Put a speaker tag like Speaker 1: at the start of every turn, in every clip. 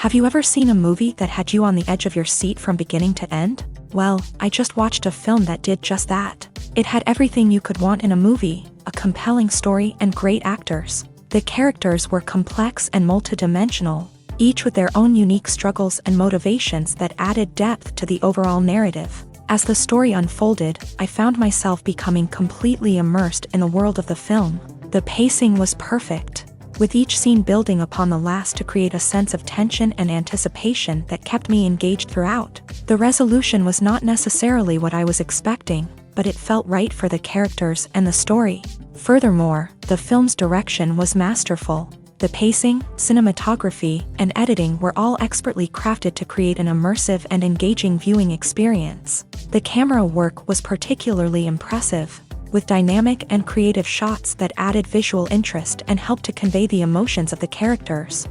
Speaker 1: Have you ever seen a movie that had you on the edge of your seat from beginning to end? Well, I just watched a film that did just that. It had everything you could want in a movie, a compelling story and great actors. The characters were complex and multidimensional, each with their own unique struggles and motivations that added depth to the overall narrative. As the story unfolded, I found myself becoming completely immersed in the world of the film. The pacing was perfect, with each scene building upon the last to create a sense of tension and anticipation that kept me engaged throughout. The resolution was not necessarily what I was expecting, but it felt right for the characters and the story. Furthermore, the film's direction was masterful. The pacing, cinematography, and editing were all expertly crafted to create an immersive and engaging viewing experience. The camera work was particularly impressive, with dynamic and creative shots that added visual interest and helped to convey the emotions of the characters.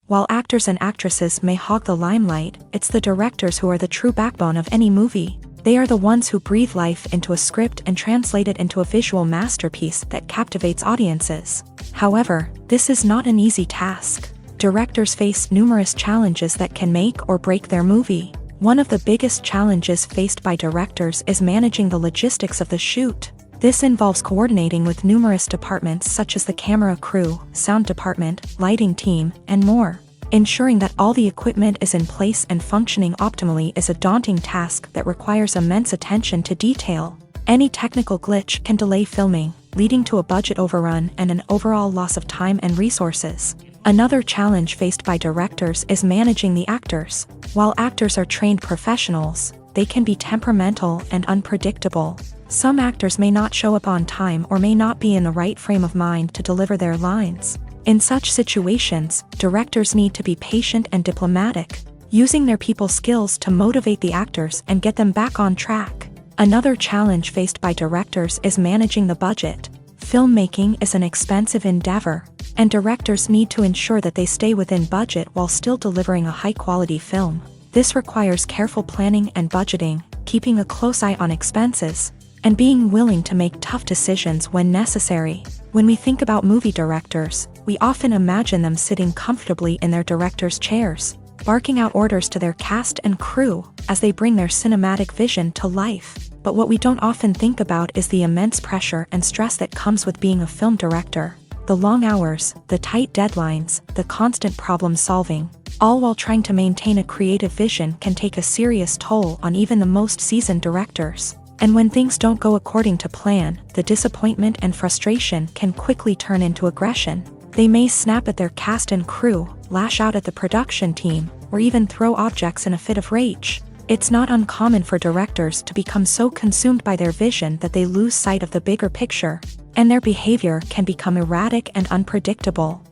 Speaker 1: While actors and actresses may hog the limelight, it's the directors who are the true backbone of any movie. They are the ones who breathe life into a script and translate it into a visual masterpiece that captivates audiences. However, this is not an easy task. Directors face numerous challenges that can make or break their movie. One of the biggest challenges faced by directors is managing the logistics of the shoot. This involves coordinating with numerous departments such as the camera crew, sound department, lighting team, and more. Ensuring that all the equipment is in place and functioning optimally is a daunting task that requires immense attention to detail. Any technical glitch can delay filming, leading to a budget overrun and an overall loss of time and resources. Another challenge faced by directors is managing the actors. While actors are trained professionals, they can be temperamental and unpredictable. Some actors may not show up on time or may not be in the right frame of mind to deliver their lines. In such situations, directors need to be patient and diplomatic, using their people skills to motivate the actors and get them back on track. Another challenge faced by directors is managing the budget. Filmmaking is an expensive endeavor, and directors need to ensure that they stay within budget while still delivering a high-quality film. This requires careful planning and budgeting, keeping a close eye on expenses, and being willing to make tough decisions when necessary. When we think about movie directors, we often imagine them sitting comfortably in their director's chairs, barking out orders to their cast and crew as they bring their cinematic vision to life. But what we don't often think about is the immense pressure and stress that comes with being a film director. The long hours, the tight deadlines, the constant problem solving, all while trying to maintain a creative vision can take a serious toll on even the most seasoned directors. And when things don't go according to plan, the disappointment and frustration can quickly turn into aggression. They may snap at their cast and crew, lash out at the production team, or even throw objects in a fit of rage. It's not uncommon for directors to become so consumed by their vision that they lose sight of the bigger picture, and their behavior can become erratic and unpredictable.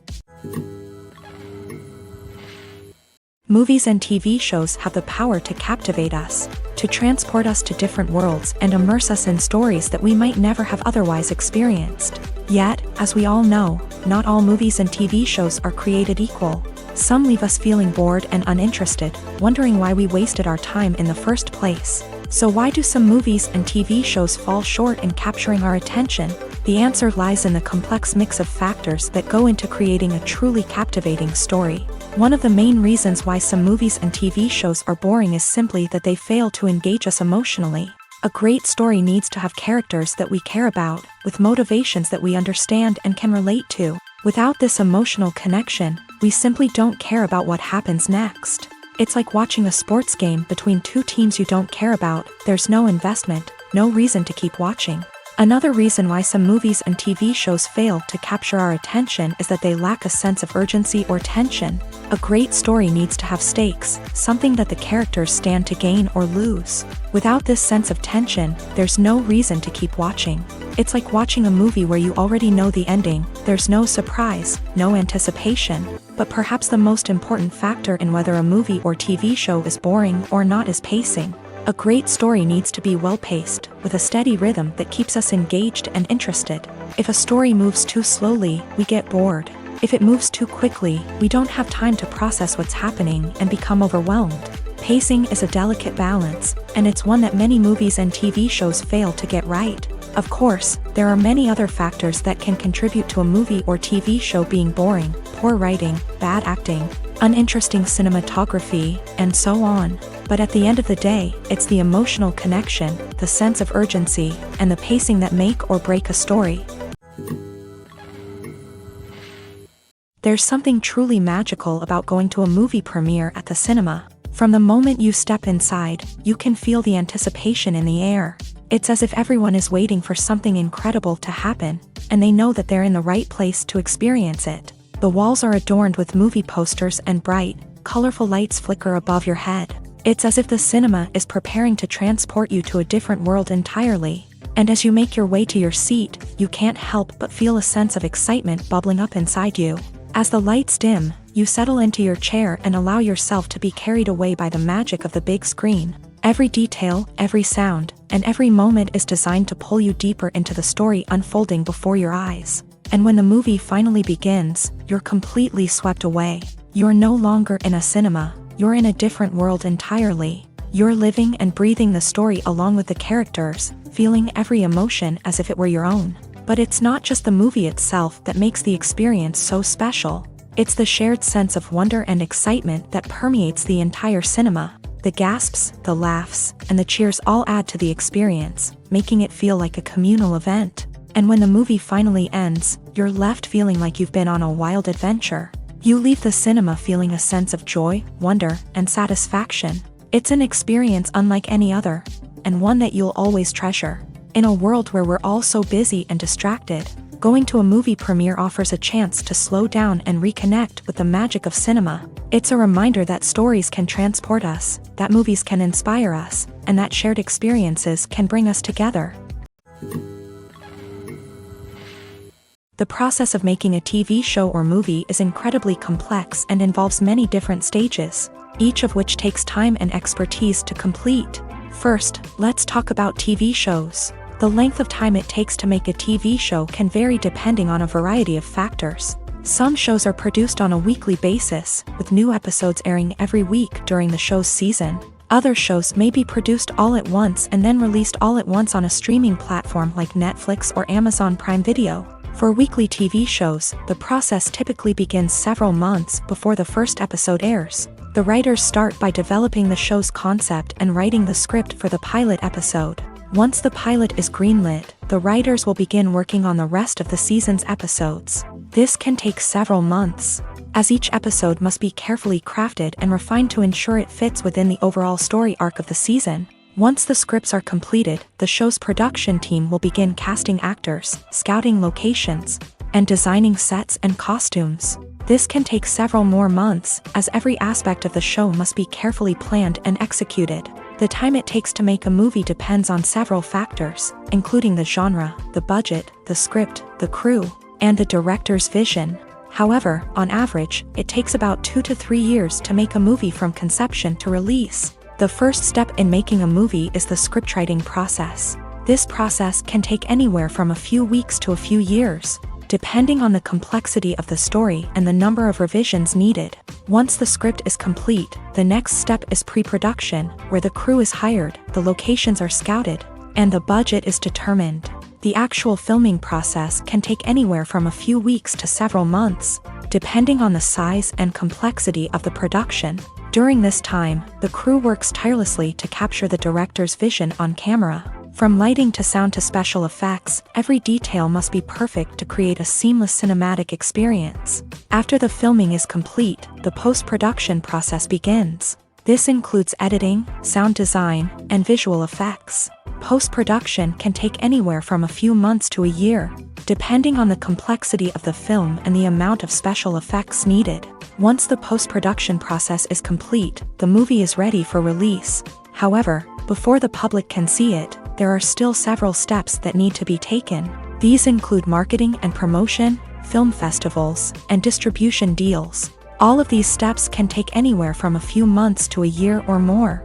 Speaker 1: Movies and TV shows have the power to captivate us, to transport us to different worlds and immerse us in stories that we might never have otherwise experienced. Yet, as we all know, not all movies and TV shows are created equal. Some leave us feeling bored and uninterested, wondering why we wasted our time in the first place. So why do some movies and TV shows fall short in capturing our attention? The answer lies in the complex mix of factors that go into creating a truly captivating story. One of the main reasons why some movies and TV shows are boring is simply that they fail to engage us emotionally. A great story needs to have characters that we care about, with motivations that we understand and can relate to. Without this emotional connection, we simply don't care about what happens next. It's like watching a sports game between two teams you don't care about. There's no investment, no reason to keep watching. Another reason why some movies and TV shows fail to capture our attention is that they lack a sense of urgency or tension. A great story needs to have stakes, something that the characters stand to gain or lose. Without this sense of tension, there's no reason to keep watching. It's like watching a movie where you already know the ending. There's no surprise, no anticipation. But perhaps the most important factor in whether a movie or TV show is boring or not is pacing. A great story needs to be well-paced, with a steady rhythm that keeps us engaged and interested. If a story moves too slowly, we get bored. If it moves too quickly, we don't have time to process what's happening and become overwhelmed. Pacing is a delicate balance, and it's one that many movies and TV shows fail to get right. Of course, there are many other factors that can contribute to a movie or TV show being boring: poor writing, bad acting, uninteresting cinematography, and so on. But at the end of the day, it's the emotional connection, the sense of urgency, and the pacing that make or break a story. There's something truly magical about going to a movie premiere at the cinema. From the moment you step inside, you can feel the anticipation in the air. It's as if everyone is waiting for something incredible to happen, and they know that they're in the right place to experience it. The walls are adorned with movie posters and bright, colorful lights flicker above your head. It's as if the cinema is preparing to transport you to a different world entirely. And as you make your way to your seat, you can't help but feel a sense of excitement bubbling up inside you. As the lights dim, you settle into your chair and allow yourself to be carried away by the magic of the big screen. Every detail, every sound, and every moment is designed to pull you deeper into the story unfolding before your eyes. And when the movie finally begins, you're completely swept away. You're no longer in a cinema, you're in a different world entirely. You're living and breathing the story along with the characters, feeling every emotion as if it were your own. But it's not just the movie itself that makes the experience so special. It's the shared sense of wonder and excitement that permeates the entire cinema. The gasps, the laughs, and the cheers all add to the experience, making it feel like a communal event. And when the movie finally ends, you're left feeling like you've been on a wild adventure. You leave the cinema feeling a sense of joy, wonder, and satisfaction. It's an experience unlike any other, and one that you'll always treasure. In a world where we're all so busy and distracted, going to a movie premiere offers a chance to slow down and reconnect with the magic of cinema. It's a reminder that stories can transport us, that movies can inspire us, and that shared experiences can bring us together. The process of making a TV show or movie is incredibly complex and involves many different stages, each of which takes time and expertise to complete. First, let's talk about TV shows. The length of time it takes to make a TV show can vary depending on a variety of factors. Some shows are produced on a weekly basis, with new episodes airing every week during the show's season. Other shows may be produced all at once and then released all at once on a streaming platform like Netflix or Amazon Prime Video. For weekly TV shows, the process typically begins several months before the first episode airs. The writers start by developing the show's concept and writing the script for the pilot episode. Once the pilot is greenlit, the writers will begin working on the rest of the season's episodes. This can take several months, as each episode must be carefully crafted and refined to ensure it fits within the overall story arc of the season. Once the scripts are completed, the show's production team will begin casting actors, scouting locations, and designing sets and costumes. This can take several more months, as every aspect of the show must be carefully planned and executed. The time it takes to make a movie depends on several factors, including the genre, the budget, the script, the crew, and the director's vision. However, on average, it takes about 2 to 3 years to make a movie from conception to release. The first step in making a movie is the scriptwriting process. This process can take anywhere from a few weeks to a few years, depending on the complexity of the story and the number of revisions needed. Once the script is complete, the next step is pre-production, where the crew is hired, the locations are scouted, and the budget is determined. The actual filming process can take anywhere from a few weeks to several months, depending on the size and complexity of the production. During this time, the crew works tirelessly to capture the director's vision on camera. From lighting to sound to special effects, every detail must be perfect to create a seamless cinematic experience. After the filming is complete, the post-production process begins. This includes editing, sound design, and visual effects. Post-production can take anywhere from a few months to a year, depending on the complexity of the film and the amount of special effects needed. Once the post-production process is complete, the movie is ready for release. However, before the public can see it, there are still several steps that need to be taken. These include marketing and promotion, film festivals, and distribution deals. All of these steps can take anywhere from a few months to a year or more.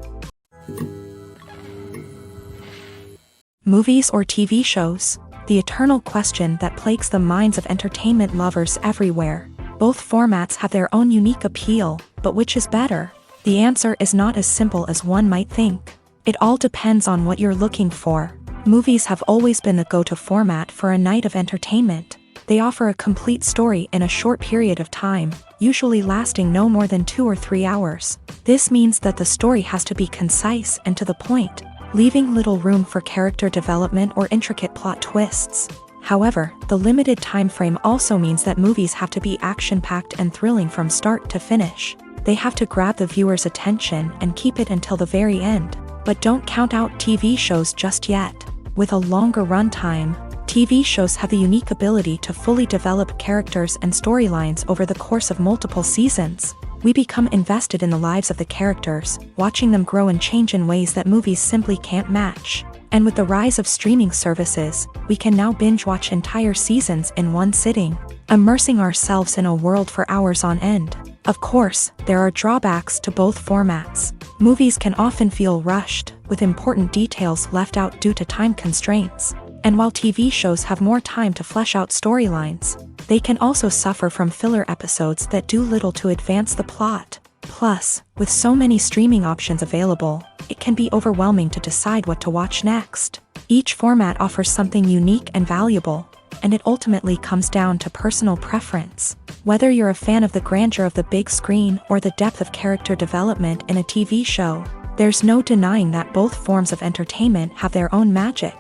Speaker 1: Movies or TV shows? The eternal question that plagues the minds of entertainment lovers everywhere. Both formats have their own unique appeal, but which is better? The answer is not as simple as one might think. It all depends on what you're looking for. Movies have always been the go-to format for a night of entertainment. They offer a complete story in a short period of time, usually lasting no more than 2 or 3 hours. This means that the story has to be concise and to the point, leaving little room for character development or intricate plot twists. However, the limited time frame also means that movies have to be action-packed and thrilling from start to finish. They have to grab the viewer's attention and keep it until the very end. But don't count out TV shows just yet. With a longer runtime, TV shows have the unique ability to fully develop characters and storylines over the course of multiple seasons. We become invested in the lives of the characters, watching them grow and change in ways that movies simply can't match. And with the rise of streaming services, we can now binge-watch entire seasons in one sitting, immersing ourselves in a world for hours on end. Of course, there are drawbacks to both formats. Movies can often feel rushed, with important details left out due to time constraints. And while TV shows have more time to flesh out storylines, they can also suffer from filler episodes that do little to advance the plot. Plus, with so many streaming options available, it can be overwhelming to decide what to watch next. Each format offers something unique and valuable, and it ultimately comes down to personal preference. Whether you're a fan of the grandeur of the big screen or the depth of character development in a TV show, there's no denying that both forms of entertainment have their own magic.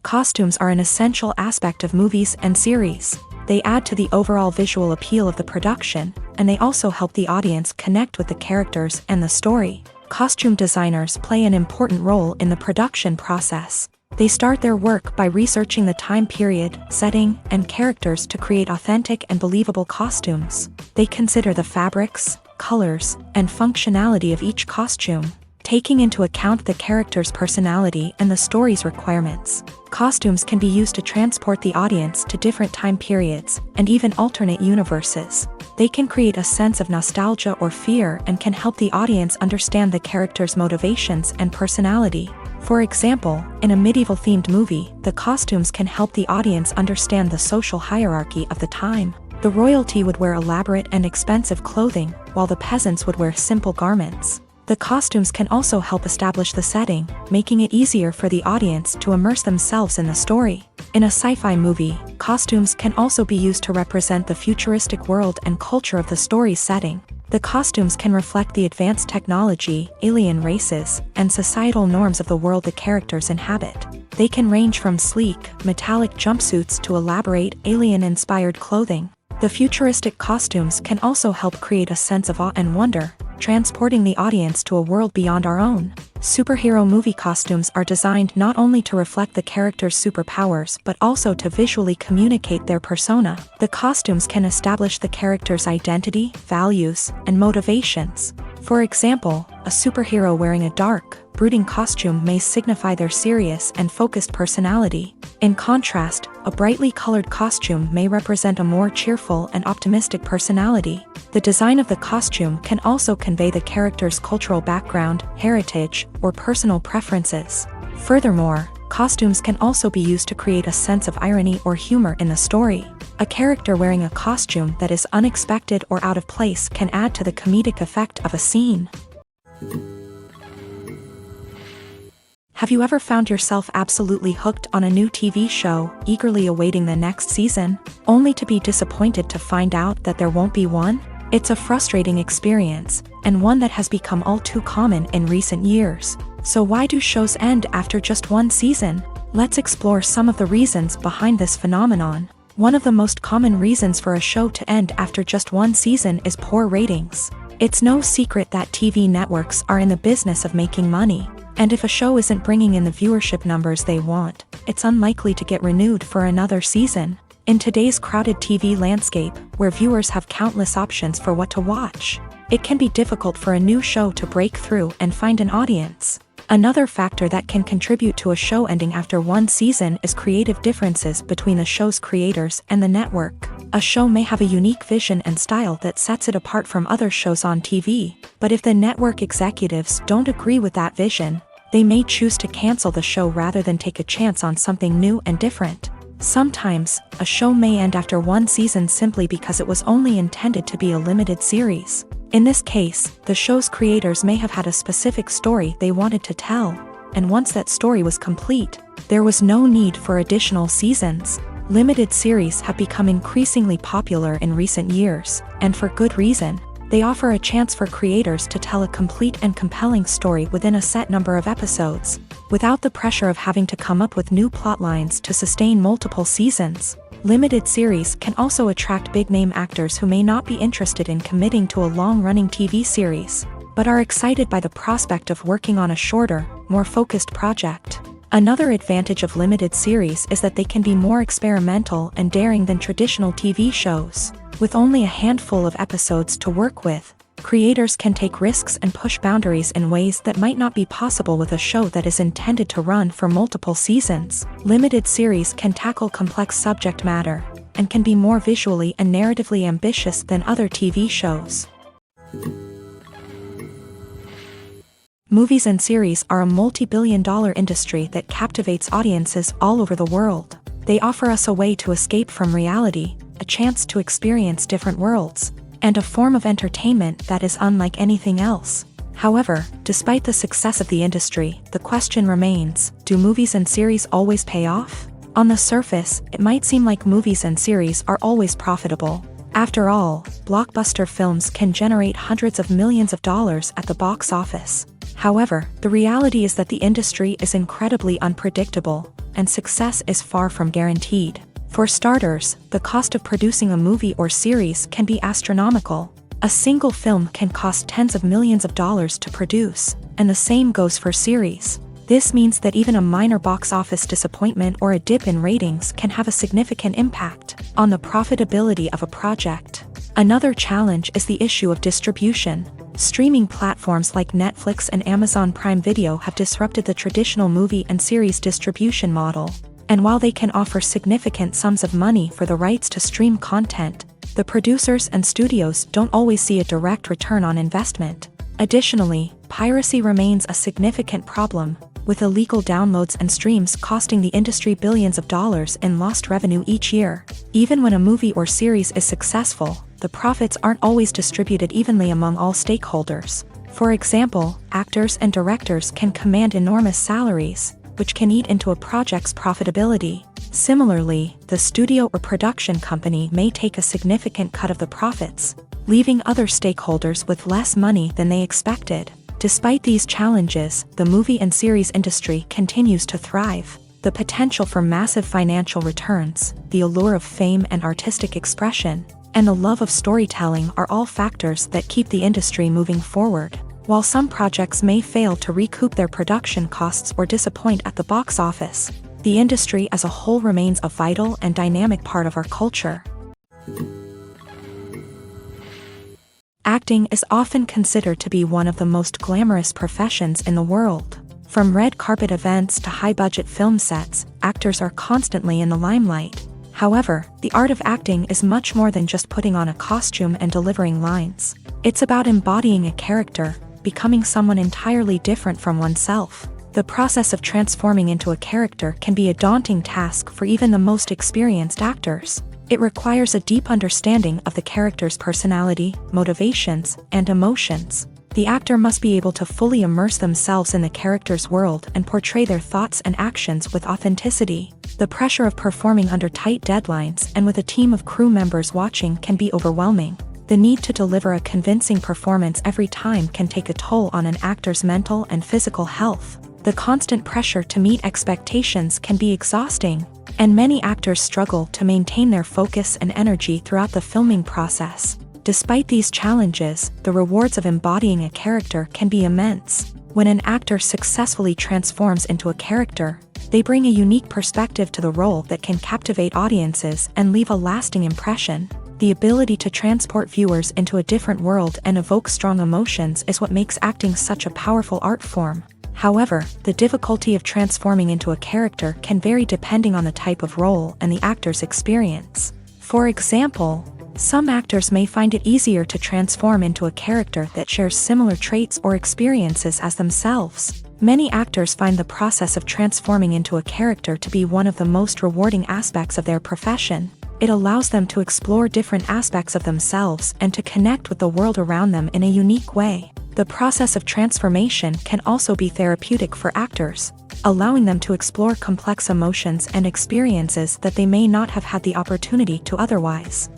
Speaker 1: Costumes are an essential aspect of movies and series. They add to the overall visual appeal of the production, and they also help the audience connect with the characters and the story. Costume designers play an important role in the production process. They start their work by researching the time period, setting, and characters to create authentic and believable costumes. They consider the fabrics, colors, and functionality of each costume, taking into account the character's personality and the story's requirements. Costumes can be used to transport the audience to different time periods and even alternate universes. They can create a sense of nostalgia or fear and can help the audience understand the character's motivations and personality. For example, in a medieval-themed movie, the costumes can help the audience understand the social hierarchy of the time. The royalty would wear elaborate and expensive clothing, while the peasants would wear simple garments. The costumes can also help establish the setting, making it easier for the audience to immerse themselves in the story. In a sci-fi movie, costumes can also be used to represent the futuristic world and culture of the story's setting. The costumes can reflect the advanced technology, alien races, and societal norms of the world the characters inhabit. They can range from sleek, metallic jumpsuits to elaborate, alien-inspired clothing. The futuristic costumes can also help create a sense of awe and wonder, transporting the audience to a world beyond our own. Superhero movie costumes are designed not only to reflect the character's superpowers but also to visually communicate their persona. The costumes can establish the character's identity, values, and motivations. For example, a superhero wearing a dark, brooding costume may signify their serious and focused personality. In contrast, a brightly colored costume may represent a more cheerful and optimistic personality. The design of the costume can also convey the character's cultural background, heritage, or personal preferences. Furthermore, costumes can also be used to create a sense of irony or humor in the story. A character wearing a costume that is unexpected or out of place can add to the comedic effect of a scene. Have you ever found yourself absolutely hooked on a new TV show, eagerly awaiting the next season, only to be disappointed to find out that there won't be one? It's a frustrating experience, and one that has become all too common in recent years. So why do shows end after just one season? Let's explore some of the reasons behind this phenomenon. One of the most common reasons for a show to end after just one season is poor ratings. It's no secret that TV networks are in the business of making money, and if a show isn't bringing in the viewership numbers they want, it's unlikely to get renewed for another season. In today's crowded TV landscape, where viewers have countless options for what to watch, it can be difficult for a new show to break through and find an audience. Another factor that can contribute to a show ending after one season is creative differences between the show's creators and the network. A show may have a unique vision and style that sets it apart from other shows on TV, but if the network executives don't agree with that vision, they may choose to cancel the show rather than take a chance on something new and different. Sometimes, a show may end after one season simply because it was only intended to be a limited series. In this case, the show's creators may have had a specific story they wanted to tell, and once that story was complete, there was no need for additional seasons. Limited series have become increasingly popular in recent years, and for good reason. They offer a chance for creators to tell a complete and compelling story within a set number of episodes, without the pressure of having to come up with new plotlines to sustain multiple seasons. Limited series can also attract big-name actors who may not be interested in committing to a long-running TV series, but are excited by the prospect of working on a shorter, more focused project. Another advantage of limited series is that they can be more experimental and daring than traditional TV shows. With only a handful of episodes to work with, creators can take risks and push boundaries in ways that might not be possible with a show that is intended to run for multiple seasons. Limited series can tackle complex subject matter, and can be more visually and narratively ambitious than other TV shows. Movies and series are a multi-billion-dollar industry that captivates audiences all over the world. They offer us a way to escape from reality, a chance to experience different worlds, and a form of entertainment that is unlike anything else. However, despite the success of the industry, the question remains, do movies and series always pay off? On the surface, it might seem like movies and series are always profitable. After all, blockbuster films can generate hundreds of millions of dollars at the box office. However, the reality is that the industry is incredibly unpredictable, and success is far from guaranteed. For starters, the cost of producing a movie or series can be astronomical. A single film can cost tens of millions of dollars to produce, and the same goes for series. This means that even a minor box office disappointment or a dip in ratings can have a significant impact on the profitability of a project. Another challenge is the issue of distribution. Streaming platforms like Netflix and Amazon Prime Video have disrupted the traditional movie and series distribution model. And while they can offer significant sums of money for the rights to stream content, the producers and studios don't always see a direct return on investment. Additionally, piracy remains a significant problem, with illegal downloads and streams costing the industry billions of dollars in lost revenue each year. Even when a movie or series is successful, the profits aren't always distributed evenly among all stakeholders. For example, actors and directors can command enormous salaries, which can eat into a project's profitability. Similarly, the studio or production company may take a significant cut of the profits, leaving other stakeholders with less money than they expected. Despite these challenges, the movie and series industry continues to thrive. The potential for massive financial returns, the allure of fame and artistic expression, and the love of storytelling are all factors that keep the industry moving forward. While some projects may fail to recoup their production costs or disappoint at the box office, the industry as a whole remains a vital and dynamic part of our culture. Acting is often considered to be one of the most glamorous professions in the world. From red carpet events to high-budget film sets, actors are constantly in the limelight. However, the art of acting is much more than just putting on a costume and delivering lines. It's about embodying a character, becoming someone entirely different from oneself. The process of transforming into a character can be a daunting task for even the most experienced actors. It requires a deep understanding of the character's personality, motivations, and emotions. The actor must be able to fully immerse themselves in the character's world and portray their thoughts and actions with authenticity. The pressure of performing under tight deadlines and with a team of crew members watching can be overwhelming. The need to deliver a convincing performance every time can take a toll on an actor's mental and physical health. The constant pressure to meet expectations can be exhausting, and many actors struggle to maintain their focus and energy throughout the filming process. Despite these challenges, the rewards of embodying a character can be immense. When an actor successfully transforms into a character, they bring a unique perspective to the role that can captivate audiences and leave a lasting impression. The ability to transport viewers into a different world and evoke strong emotions is what makes acting such a powerful art form. However, the difficulty of transforming into a character can vary depending on the type of role and the actor's experience. For example, some actors may find it easier to transform into a character that shares similar traits or experiences as themselves. Many actors find the process of transforming into a character to be one of the most rewarding aspects of their profession. It allows them to explore different aspects of themselves and to connect with the world around them in a unique way. The process of transformation can also be therapeutic for actors, allowing them to explore complex emotions and experiences that they may not have had the opportunity to otherwise.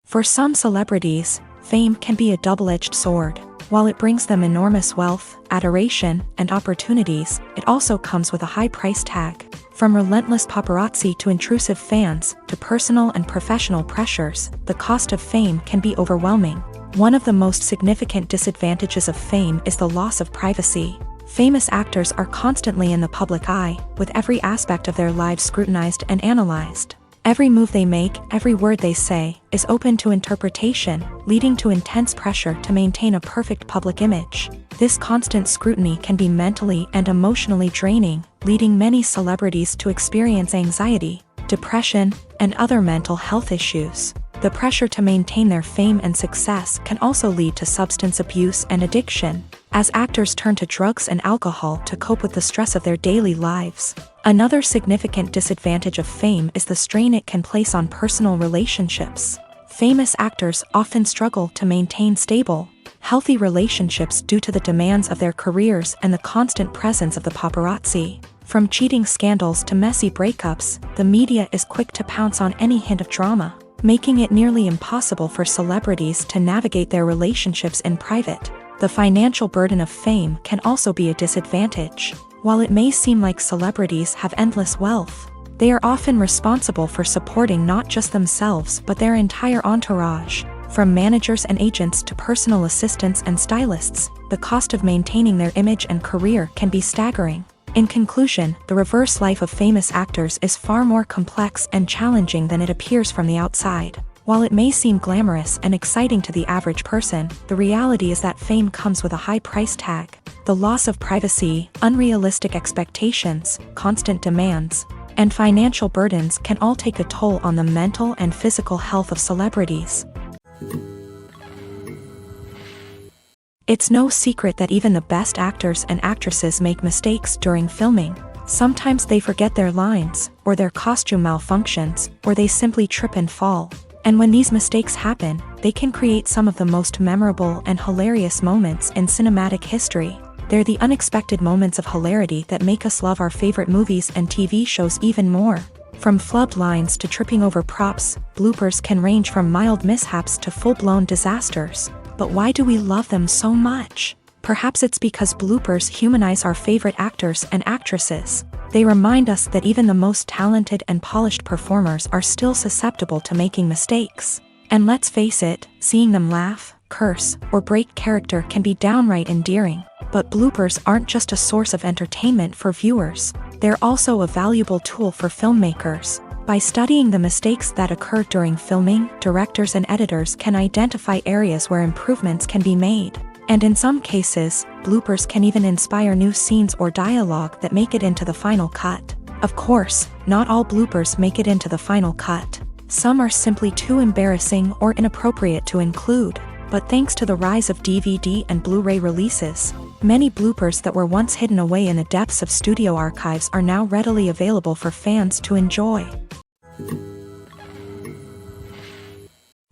Speaker 1: For some celebrities, fame can be a double-edged sword. While it brings them enormous wealth, adoration, and opportunities, it also comes with a high price tag. From relentless paparazzi to intrusive fans, to personal and professional pressures, the cost of fame can be overwhelming. One of the most significant disadvantages of fame is the loss of privacy. Famous actors are constantly in the public eye, with every aspect of their lives scrutinized and analyzed. Every move they make, every word they say, is open to interpretation, leading to intense pressure to maintain a perfect public image. This constant scrutiny can be mentally and emotionally draining, leading many celebrities to experience anxiety, depression, and other mental health issues. The pressure to maintain their fame and success can also lead to substance abuse and addiction, as actors turn to drugs and alcohol to cope with the stress of their daily lives. Another significant disadvantage of fame is the strain it can place on personal relationships. Famous actors often struggle to maintain stable, healthy relationships due to the demands of their careers and the constant presence of the paparazzi. From cheating scandals to messy breakups, the media is quick to pounce on any hint of drama, making it nearly impossible for celebrities to navigate their relationships in private. The financial burden of fame can also be a disadvantage. While it may seem like celebrities have endless wealth, they are often responsible for supporting not just themselves but their entire entourage. From managers and agents to personal assistants and stylists, the cost of maintaining their image and career can be staggering. In conclusion, the reverse life of famous actors is far more complex and challenging than it appears from the outside. While it may seem glamorous and exciting to the average person, the reality is that fame comes with a high price tag. The loss of privacy, unrealistic expectations, constant demands, and financial burdens can all take a toll on the mental and physical health of celebrities. It's no secret that even the best actors and actresses make mistakes during filming. Sometimes they forget their lines, or their costume malfunctions, or they simply trip and fall. And when these mistakes happen, they can create some of the most memorable and hilarious moments in cinematic history. They're the unexpected moments of hilarity that make us love our favorite movies and TV shows even more. From flubbed lines to tripping over props, bloopers can range from mild mishaps to full-blown disasters. But why do we love them so much? Perhaps it's because bloopers humanize our favorite actors and actresses. They remind us that even the most talented and polished performers are still susceptible to making mistakes. And let's face it, seeing them laugh, curse, or break character can be downright endearing. But bloopers aren't just a source of entertainment for viewers. They're also a valuable tool for filmmakers. By studying the mistakes that occur during filming, directors and editors can identify areas where improvements can be made. And in some cases, bloopers can even inspire new scenes or dialogue that make it into the final cut. Of course, not all bloopers make it into the final cut. Some are simply too embarrassing or inappropriate to include. But thanks to the rise of DVD and Blu-ray releases, many bloopers that were once hidden away in the depths of studio archives are now readily available for fans to enjoy.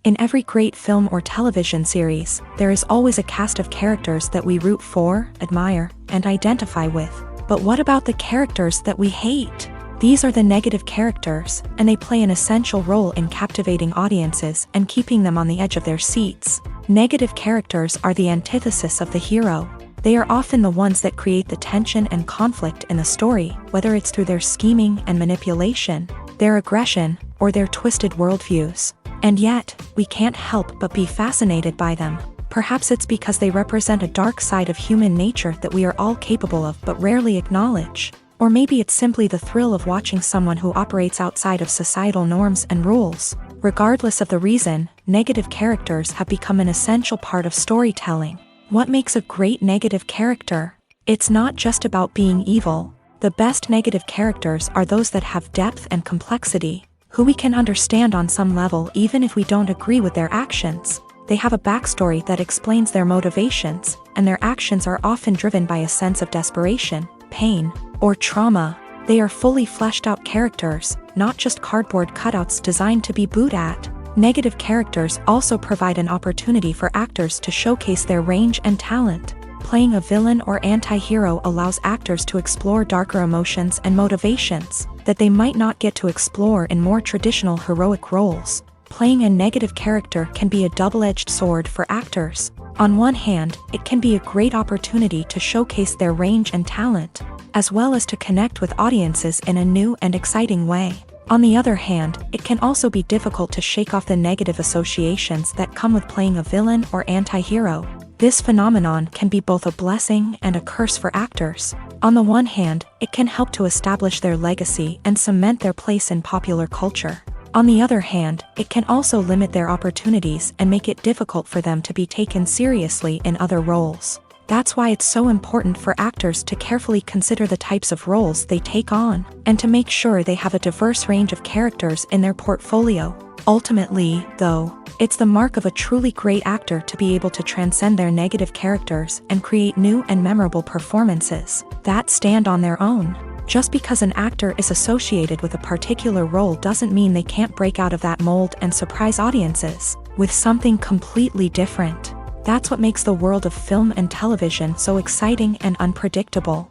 Speaker 1: In every great film or television series, there is always a cast of characters that we root for, admire, and identify with. But what about the characters that we hate? These are the negative characters, and they play an essential role in captivating audiences and keeping them on the edge of their seats. Negative characters are the antithesis of the hero. They are often the ones that create the tension and conflict in the story, whether it's through their scheming and manipulation, their aggression, or their twisted worldviews. And yet, we can't help but be fascinated by them. Perhaps it's because they represent a dark side of human nature that we are all capable of but rarely acknowledge. Or maybe it's simply the thrill of watching someone who operates outside of societal norms and rules. Regardless of the reason, negative characters have become an essential part of storytelling. What makes a great negative character? It's not just about being evil. The best negative characters are those that have depth and complexity, who we can understand on some level even if we don't agree with their actions. They have a backstory that explains their motivations, and their actions are often driven by a sense of desperation, pain, or trauma. They are fully fleshed out characters, not just cardboard cutouts designed to be booed at. Negative characters also provide an opportunity for actors to showcase their range and talent. Playing a villain or anti-hero allows actors to explore darker emotions and motivations that they might not get to explore in more traditional heroic roles. Playing a negative character can be a double-edged sword for actors. On one hand, it can be a great opportunity to showcase their range and talent, as well as to connect with audiences in a new and exciting way. On the other hand, it can also be difficult to shake off the negative associations that come with playing a villain or anti-hero. This phenomenon can be both a blessing and a curse for actors. On the one hand, it can help to establish their legacy and cement their place in popular culture. On the other hand, it can also limit their opportunities and make it difficult for them to be taken seriously in other roles. That's why it's so important for actors to carefully consider the types of roles they take on, and to make sure they have a diverse range of characters in their portfolio. Ultimately, though, it's the mark of a truly great actor to be able to transcend their negative characters and create new and memorable performances that stand on their own. Just because an actor is associated with a particular role doesn't mean they can't break out of that mold and surprise audiences with something completely different. That's what makes the world of film and television so exciting and unpredictable.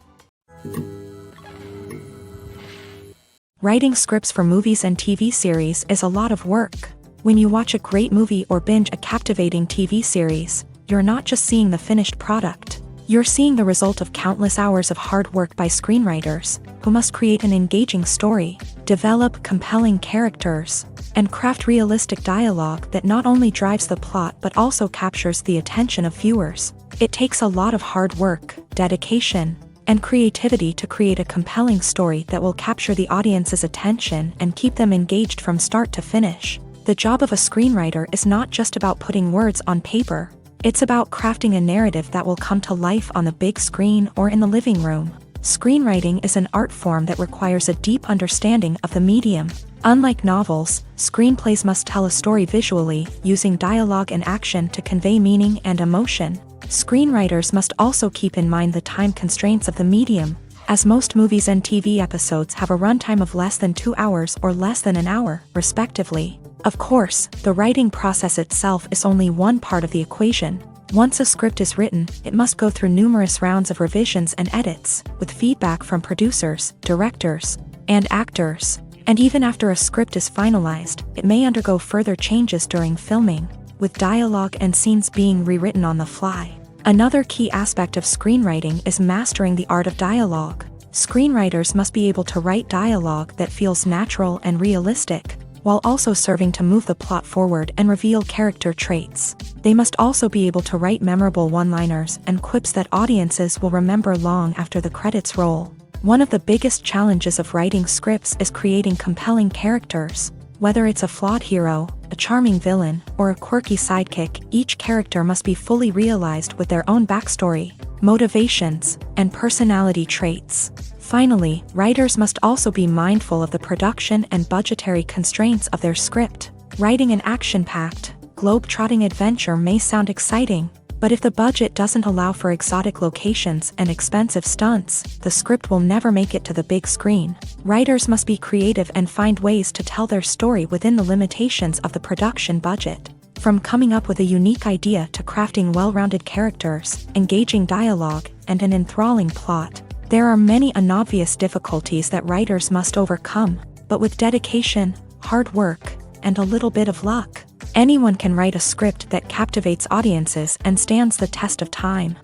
Speaker 1: Writing scripts for movies and TV series is a lot of work. When you watch a great movie or binge a captivating TV series, you're not just seeing the finished product. You're seeing the result of countless hours of hard work by screenwriters, who must create an engaging story, develop compelling characters, and craft realistic dialogue that not only drives the plot but also captures the attention of viewers. It takes a lot of hard work, dedication, and creativity to create a compelling story that will capture the audience's attention and keep them engaged from start to finish. The job of a screenwriter is not just about putting words on paper. It's about crafting a narrative that will come to life on the big screen or in the living room. Screenwriting is an art form that requires a deep understanding of the medium. Unlike novels, screenplays must tell a story visually, using dialogue and action to convey meaning and emotion. Screenwriters must also keep in mind the time constraints of the medium, as most movies and TV episodes have a runtime of less than 2 hours or less than an hour, respectively. Of course, the writing process itself is only one part of the equation. Once a script is written, it must go through numerous rounds of revisions and edits, with feedback from producers, directors, and actors. And even after a script is finalized, it may undergo further changes during filming, with dialogue and scenes being rewritten on the fly. Another key aspect of screenwriting is mastering the art of dialogue. Screenwriters must be able to write dialogue that feels natural and realistic, while also serving to move the plot forward and reveal character traits. They must also be able to write memorable one-liners and quips that audiences will remember long after the credits roll. One of the biggest challenges of writing scripts is creating compelling characters. Whether it's a flawed hero, a charming villain, or a quirky sidekick, each character must be fully realized with their own backstory, motivations, and personality traits. Finally, writers must also be mindful of the production and budgetary constraints of their script. Writing an action-packed, globe-trotting adventure may sound exciting, but if the budget doesn't allow for exotic locations and expensive stunts, the script will never make it to the big screen. Writers must be creative and find ways to tell their story within the limitations of the production budget. From coming up with a unique idea to crafting well-rounded characters, engaging dialogue, and an enthralling plot, There are many unobvious difficulties that writers must overcome, but with dedication, hard work, and a little bit of luck, anyone can write a script that captivates audiences and stands the test of time.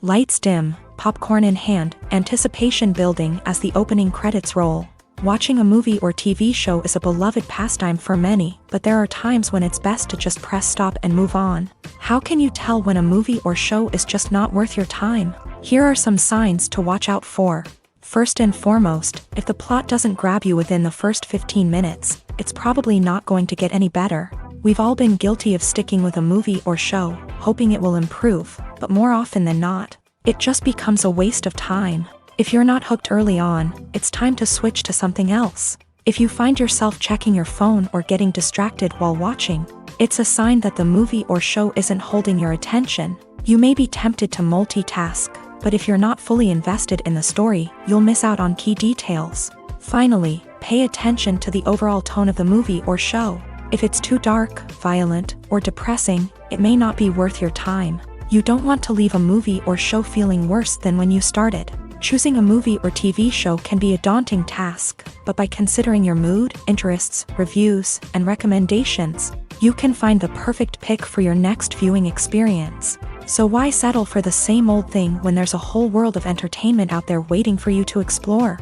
Speaker 1: Lights dim, popcorn in hand, anticipation building as the opening credits roll. Watching a movie or TV show is a beloved pastime for many, but there are times when it's best to just press stop and move on. How can you tell when a movie or show is just not worth your time? Here are some signs to watch out for. First and foremost, if the plot doesn't grab you within the first 15 minutes, it's probably not going to get any better. We've all been guilty of sticking with a movie or show, hoping it will improve, but more often than not, it just becomes a waste of time. If you're not hooked early on, it's time to switch to something else. If you find yourself checking your phone or getting distracted while watching, it's a sign that the movie or show isn't holding your attention. You may be tempted to multitask, but if you're not fully invested in the story, you'll miss out on key details. Finally, pay attention to the overall tone of the movie or show. If it's too dark, violent, or depressing, it may not be worth your time. You don't want to leave a movie or show feeling worse than when you started. Choosing a movie or TV show can be a daunting task, but by considering your mood, interests, reviews, and recommendations, you can find the perfect pick for your next viewing experience. So why settle for the same old thing when there's a whole world of entertainment out there waiting for you to explore?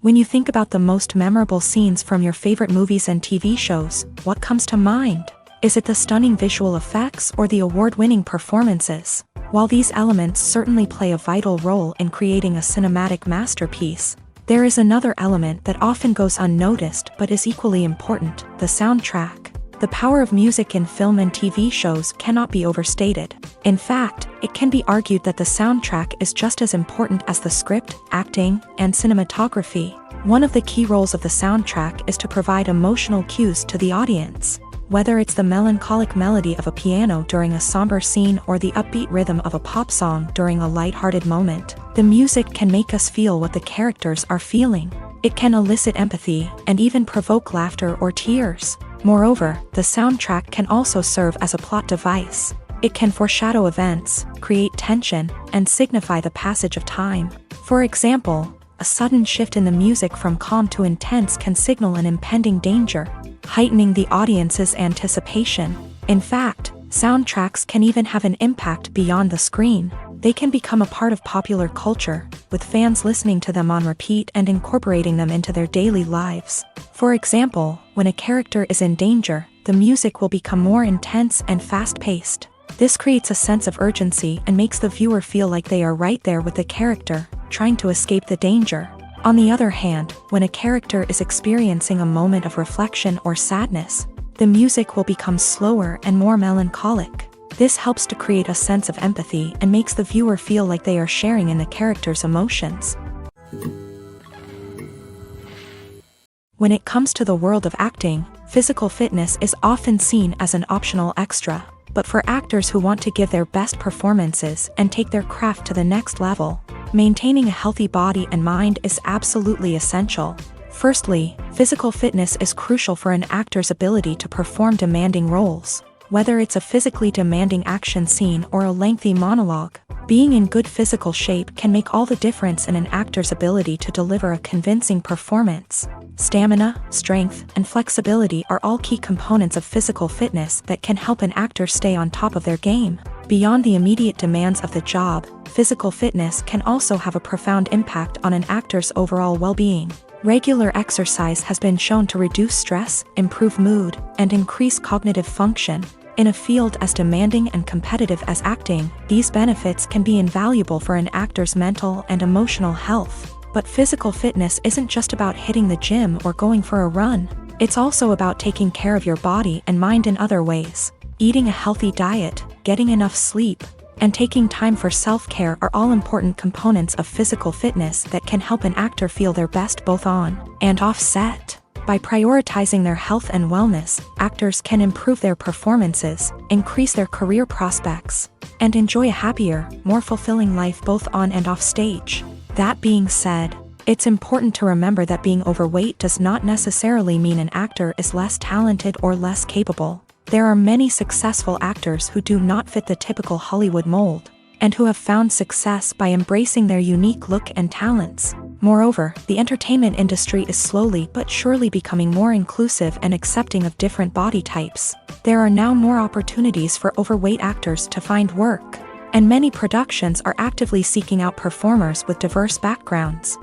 Speaker 1: When you think about the most memorable scenes from your favorite movies and TV shows, what comes to mind? Is it the stunning visual effects or the award-winning performances? While these elements certainly play a vital role in creating a cinematic masterpiece, there is another element that often goes unnoticed but is equally important: the soundtrack. The power of music in film and TV shows cannot be overstated. In fact, it can be argued that the soundtrack is just as important as the script, acting, and cinematography. One of the key roles of the soundtrack is to provide emotional cues to the audience. Whether it's the melancholic melody of a piano during a somber scene or the upbeat rhythm of a pop song during a lighthearted moment, the music can make us feel what the characters are feeling. It can elicit empathy and even provoke laughter or tears. Moreover, the soundtrack can also serve as a plot device. It can foreshadow events, create tension, and signify the passage of time. For example, a sudden shift in the music from calm to intense can signal an impending danger, heightening the audience's anticipation. In fact, soundtracks can even have an impact beyond the screen. They can become a part of popular culture, with fans listening to them on repeat and incorporating them into their daily lives. For example, when a character is in danger, the music will become more intense and fast-paced. This creates a sense of urgency and makes the viewer feel like they are right there with the character, trying to escape the danger. On the other hand, when a character is experiencing a moment of reflection or sadness, the music will become slower and more melancholic. This helps to create a sense of empathy and makes the viewer feel like they are sharing in the character's emotions. When it comes to the world of acting, physical fitness is often seen as an optional extra. But for actors who want to give their best performances and take their craft to the next level, maintaining a healthy body and mind is absolutely essential. Firstly, physical fitness is crucial for an actor's ability to perform demanding roles. Whether it's a physically demanding action scene or a lengthy monologue, being in good physical shape can make all the difference in an actor's ability to deliver a convincing performance. Stamina, strength, and flexibility are all key components of physical fitness that can help an actor stay on top of their game. Beyond the immediate demands of the job, physical fitness can also have a profound impact on an actor's overall well-being. Regular exercise has been shown to reduce stress, improve mood, and increase cognitive function. In a field as demanding and competitive as acting, these benefits can be invaluable for an actor's mental and emotional health. But physical fitness isn't just about hitting the gym or going for a run. It's also about taking care of your body and mind in other ways. Eating a healthy diet, getting enough sleep, and taking time for self-care are all important components of physical fitness that can help an actor feel their best both on and off set. By prioritizing their health and wellness, actors can improve their performances, increase their career prospects, and enjoy a happier, more fulfilling life both on and off stage. That being said, it's important to remember that being overweight does not necessarily mean an actor is less talented or less capable. There are many successful actors who do not fit the typical Hollywood mold, and who have found success by embracing their unique look and talents. Moreover, the entertainment industry is slowly but surely becoming more inclusive and accepting of different body types. There are now more opportunities for overweight actors to find work, and many productions are actively seeking out performers with diverse backgrounds.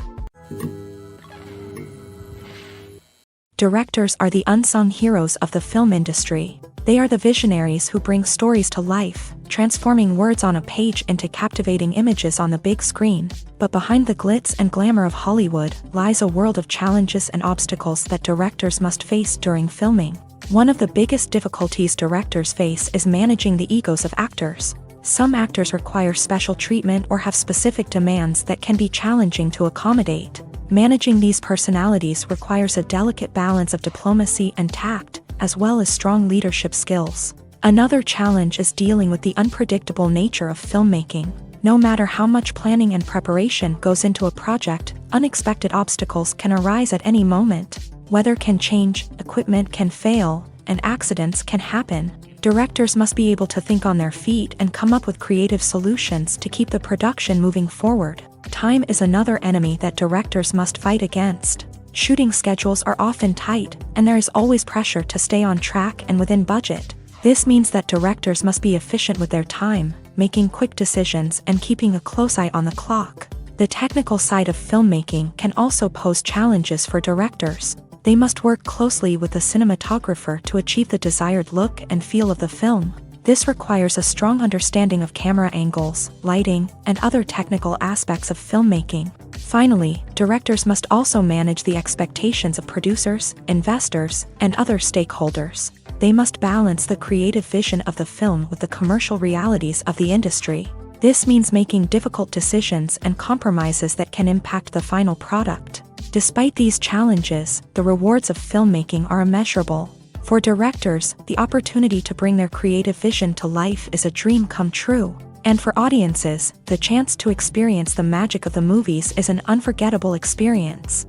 Speaker 1: Directors are the unsung heroes of the film industry. They are the visionaries who bring stories to life, transforming words on a page into captivating images on the big screen. But behind the glitz and glamour of Hollywood lies a world of challenges and obstacles that directors must face during filming. One of the biggest difficulties directors face is managing the egos of actors. Some actors require special treatment or have specific demands that can be challenging to accommodate. Managing these personalities requires a delicate balance of diplomacy and tact, as well as strong leadership skills. Another challenge is dealing with the unpredictable nature of filmmaking. No matter how much planning and preparation goes into a project, unexpected obstacles can arise at any moment. Weather can change, equipment can fail, and accidents can happen. Directors must be able to think on their feet and come up with creative solutions to keep the production moving forward. Time is another enemy that directors must fight against. Shooting schedules are often tight, and there is always pressure to stay on track and within budget. This means that directors must be efficient with their time, making quick decisions and keeping a close eye on the clock. The technical side of filmmaking can also pose challenges for directors. They must work closely with the cinematographer to achieve the desired look and feel of the film. This requires a strong understanding of camera angles, lighting, and other technical aspects of filmmaking. Finally, directors must also manage the expectations of producers, investors, and other stakeholders. They must balance the creative vision of the film with the commercial realities of the industry. This means making difficult decisions and compromises that can impact the final product. Despite these challenges, the rewards of filmmaking are immeasurable. For directors, the opportunity to bring their creative vision to life is a dream come true. And for audiences, the chance to experience the magic of the movies is an unforgettable experience.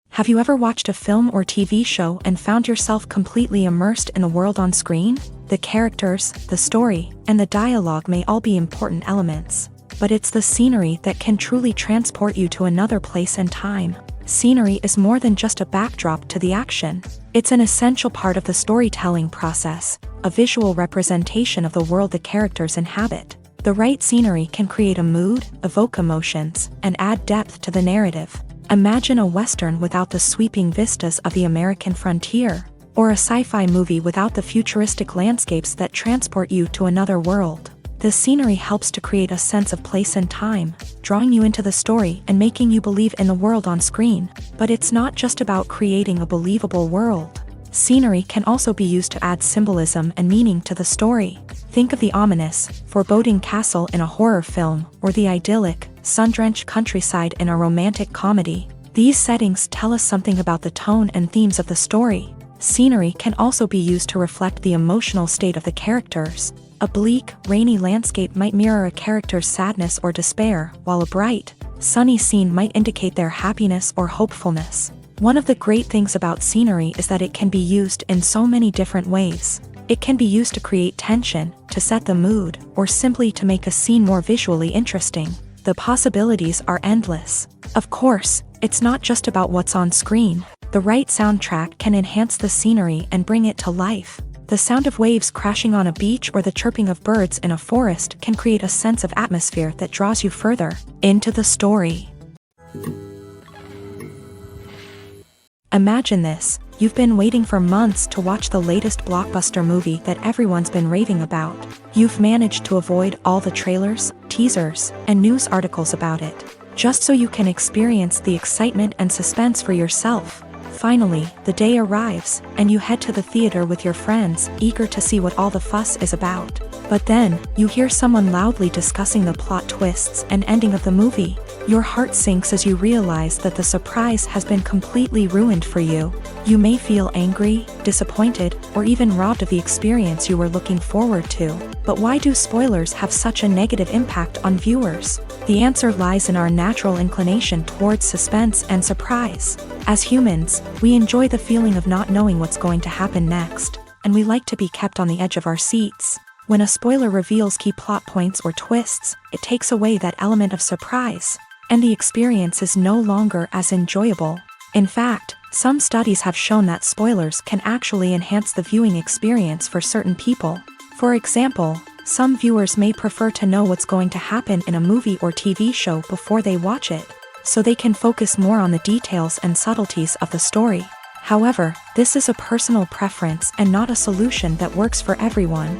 Speaker 1: Have you ever watched a film or TV show and found yourself completely immersed in the world on screen? The characters, the story, and the dialogue may all be important elements, but it's the scenery that can truly transport you to another place and time. Scenery is more than just a backdrop to the action. It's an essential part of the storytelling process, a visual representation of the world the characters inhabit. The right scenery can create a mood, evoke emotions, and add depth to the narrative. Imagine a Western without the sweeping vistas of the American frontier, or a sci-fi movie without the futuristic landscapes that transport you to another world. The scenery helps to create a sense of place and time, drawing you into the story and making you believe in the world on screen. But it's not just about creating a believable world. Scenery can also be used to add symbolism and meaning to the story. Think of the ominous, foreboding castle in a horror film, or the idyllic, sun-drenched countryside in a romantic comedy. These settings tell us something about the tone and themes of the story. Scenery can also be used to reflect the emotional state of the characters. A bleak, rainy landscape might mirror a character's sadness or despair, while a bright, sunny scene might indicate their happiness or hopefulness. One of the great things about scenery is that it can be used in so many different ways. It can be used to create tension, to set the mood, or simply to make a scene more visually interesting. The possibilities are endless. Of course, it's not just about what's on screen. The right soundtrack can enhance the scenery and bring it to life. The sound of waves crashing on a beach or the chirping of birds in a forest can create a sense of atmosphere that draws you further into the story. Imagine this: you've been waiting for months to watch the latest blockbuster movie that everyone's been raving about. You've managed to avoid all the trailers, teasers, and news articles about it, just so you can experience the excitement and suspense for yourself. Finally, the day arrives, and you head to the theater with your friends, eager to see what all the fuss is about. But then, you hear someone loudly discussing the plot twists and ending of the movie. Your heart sinks as you realize that the surprise has been completely ruined for you. You may feel angry, disappointed, or even robbed of the experience you were looking forward to. But why do spoilers have such a negative impact on viewers? The answer lies in our natural inclination towards suspense and surprise. As humans, we enjoy the feeling of not knowing what's going to happen next, and we like to be kept on the edge of our seats. When a spoiler reveals key plot points or twists, it takes away that element of surprise, and the experience is no longer as enjoyable. In fact, some studies have shown that spoilers can actually enhance the viewing experience for certain people. For example, some viewers may prefer to know what's going to happen in a movie or TV show before they watch it, so they can focus more on the details and subtleties of the story. However, this is a personal preference and not a solution that works for everyone.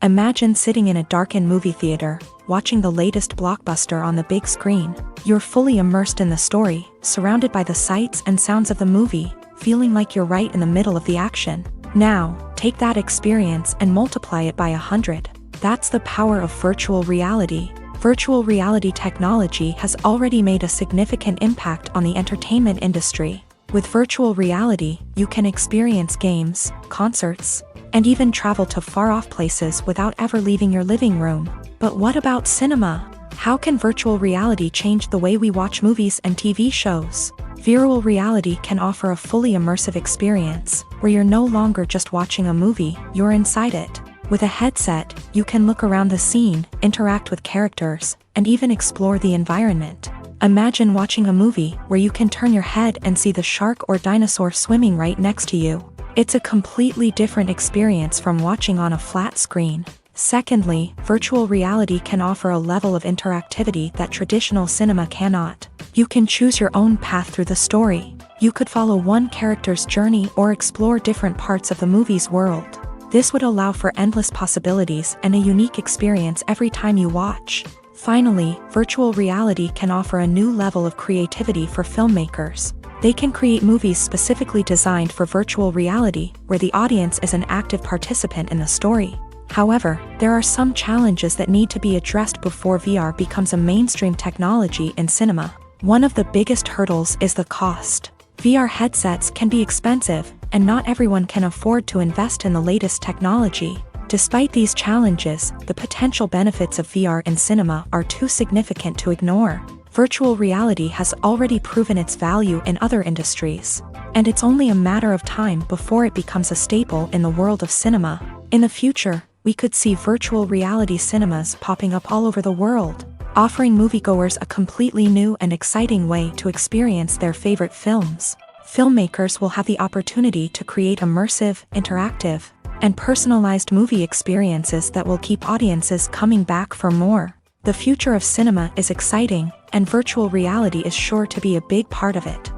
Speaker 1: Imagine sitting in a darkened movie theater, watching the latest blockbuster on the big screen. You're fully immersed in the story, surrounded by the sights and sounds of the movie, feeling like you're right in the middle of the action. Now, take that experience and multiply it by 100. That's the power of virtual reality. Virtual reality technology has already made a significant impact on the entertainment industry. With virtual reality, you can experience games, concerts, and even travel to far-off places without ever leaving your living room. But what about cinema? How can virtual reality change the way we watch movies and TV shows? Virtual reality can offer a fully immersive experience, where you're no longer just watching a movie, you're inside it. With a headset, you can look around the scene, interact with characters, and even explore the environment. Imagine watching a movie where you can turn your head and see the shark or dinosaur swimming right next to you. It's a completely different experience from watching on a flat screen. Secondly, virtual reality can offer a level of interactivity that traditional cinema cannot. You can choose your own path through the story. You could follow one character's journey or explore different parts of the movie's world. This would allow for endless possibilities and a unique experience every time you watch. Finally, virtual reality can offer a new level of creativity for filmmakers. They can create movies specifically designed for virtual reality, where the audience is an active participant in the story. However, there are some challenges that need to be addressed before VR becomes a mainstream technology in cinema. One of the biggest hurdles is the cost. VR headsets can be expensive, and not everyone can afford to invest in the latest technology. Despite these challenges, the potential benefits of VR in cinema are too significant to ignore. Virtual reality has already proven its value in other industries, and it's only a matter of time before it becomes a staple in the world of cinema. In the future, we could see virtual reality cinemas popping up all over the world, offering moviegoers a completely new and exciting way to experience their favorite films. Filmmakers will have the opportunity to create immersive, interactive, and personalized movie experiences that will keep audiences coming back for more. The future of cinema is exciting, and virtual reality is sure to be a big part of it.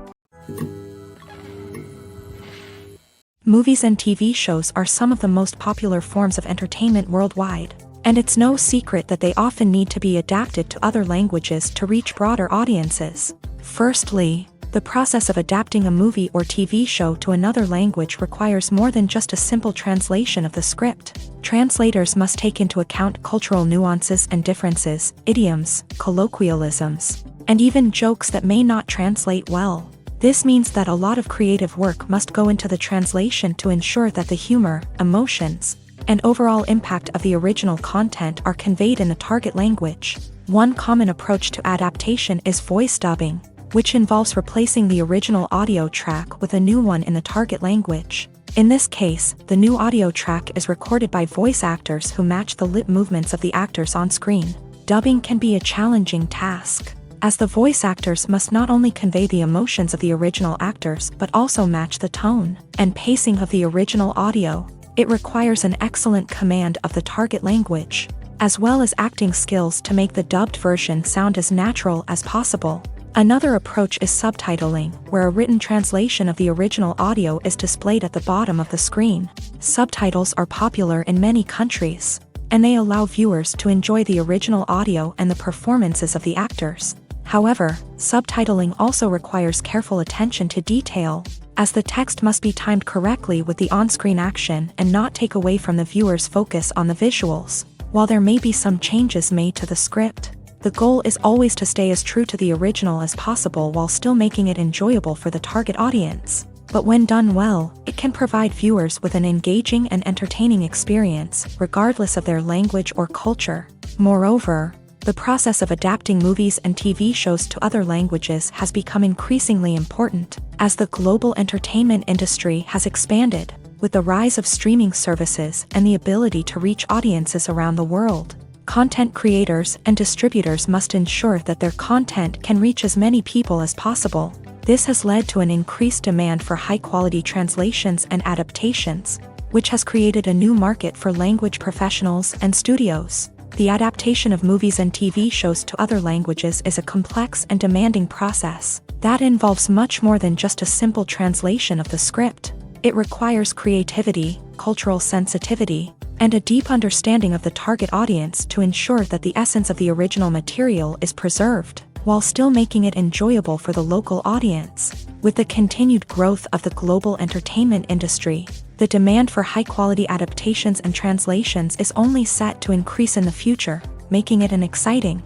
Speaker 1: Movies and TV shows are some of the most popular forms of entertainment worldwide, and it's no secret that they often need to be adapted to other languages to reach broader audiences. Firstly, the process of adapting a movie or TV show to another language requires more than just a simple translation of the script. Translators must take into account cultural nuances and differences, idioms, colloquialisms, and even jokes that may not translate well. This means that a lot of creative work must go into the translation to ensure that the humor, emotions, and overall impact of the original content are conveyed in the target language. One common approach to adaptation is voice dubbing, which involves replacing the original audio track with a new one in the target language. In this case, the new audio track is recorded by voice actors who match the lip movements of the actors on screen. Dubbing can be a challenging task, as the voice actors must not only convey the emotions of the original actors but also match the tone and pacing of the original audio. It requires an excellent command of the target language, as well as acting skills to make the dubbed version sound as natural as possible. Another approach is subtitling, where a written translation of the original audio is displayed at the bottom of the screen. Subtitles are popular in many countries, and they allow viewers to enjoy the original audio and the performances of the actors. However, subtitling also requires careful attention to detail, as the text must be timed correctly with the on-screen action and not take away from the viewer's focus on the visuals. While there may be some changes made to the script, the goal is always to stay as true to the original as possible while still making it enjoyable for the target audience. But when done well, it can provide viewers with an engaging and entertaining experience, regardless of their language or culture. Moreover, The process of adapting movies and TV shows to other languages has become increasingly important as the global entertainment industry has expanded, with the rise of streaming services and the ability to reach audiences around the world. Content creators and distributors must ensure that their content can reach as many people as possible. This has led to an increased demand for high-quality translations and adaptations, which has created a new market for language professionals and studios. The adaptation of movies and TV shows to other languages is a complex and demanding process that involves much more than just a simple translation of the script. It requires creativity, cultural sensitivity, and a deep understanding of the target audience to ensure that the essence of the original material is preserved, while still making it enjoyable for the local audience. With the continued growth of the global entertainment industry, the demand for high-quality adaptations and translations is only set to increase in the future, making it an exciting.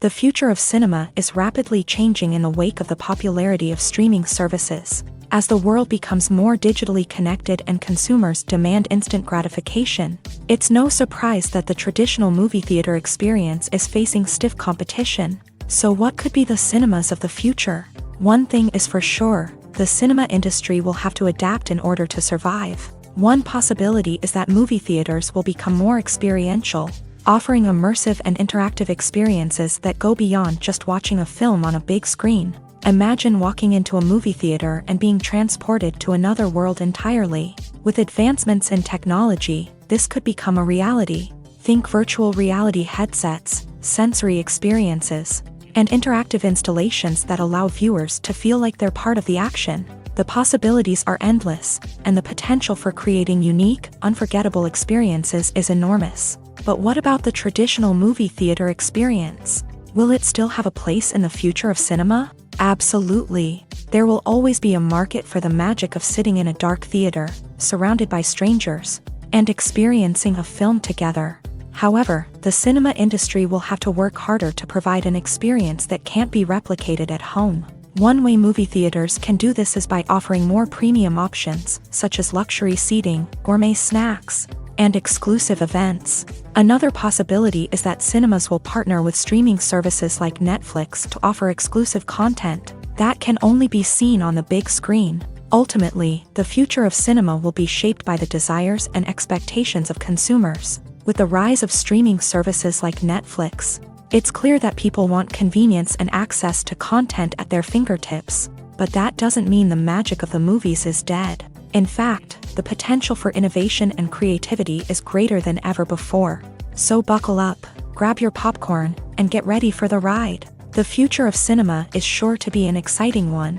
Speaker 1: The future of cinema is rapidly changing in the wake of the popularity of streaming services. As the world becomes more digitally connected and consumers demand instant gratification, it's no surprise that the traditional movie theater experience is facing stiff competition. So what could be the cinemas of the future? One thing is for sure, the cinema industry will have to adapt in order to survive. One possibility is that movie theaters will become more experiential, offering immersive and interactive experiences that go beyond just watching a film on a big screen. Imagine walking into a movie theater and being transported to another world entirely. With advancements in technology, this could become a reality. Think virtual reality headsets, sensory experiences, and interactive installations that allow viewers to feel like they're part of the action. The possibilities are endless, and the potential for creating unique, unforgettable experiences is enormous. But what about the traditional movie theater experience? Will it still have a place in the future of cinema? Absolutely. There will always be a market for the magic of sitting in a dark theater, surrounded by strangers, and experiencing a film together. However, the cinema industry will have to work harder to provide an experience that can't be replicated at home. One way movie theaters can do this is by offering more premium options, such as luxury seating, gourmet snacks, and exclusive events. Another possibility is that cinemas will partner with streaming services like Netflix to offer exclusive content that can only be seen on the big screen. Ultimately, the future of cinema will be shaped by the desires and expectations of consumers. With the rise of streaming services like Netflix, it's clear that people want convenience and access to content at their fingertips. But that doesn't mean the magic of the movies is dead. In fact, the potential for innovation and creativity is greater than ever before. So buckle up, grab your popcorn, and get ready for the ride. The future of cinema is sure to be an exciting one.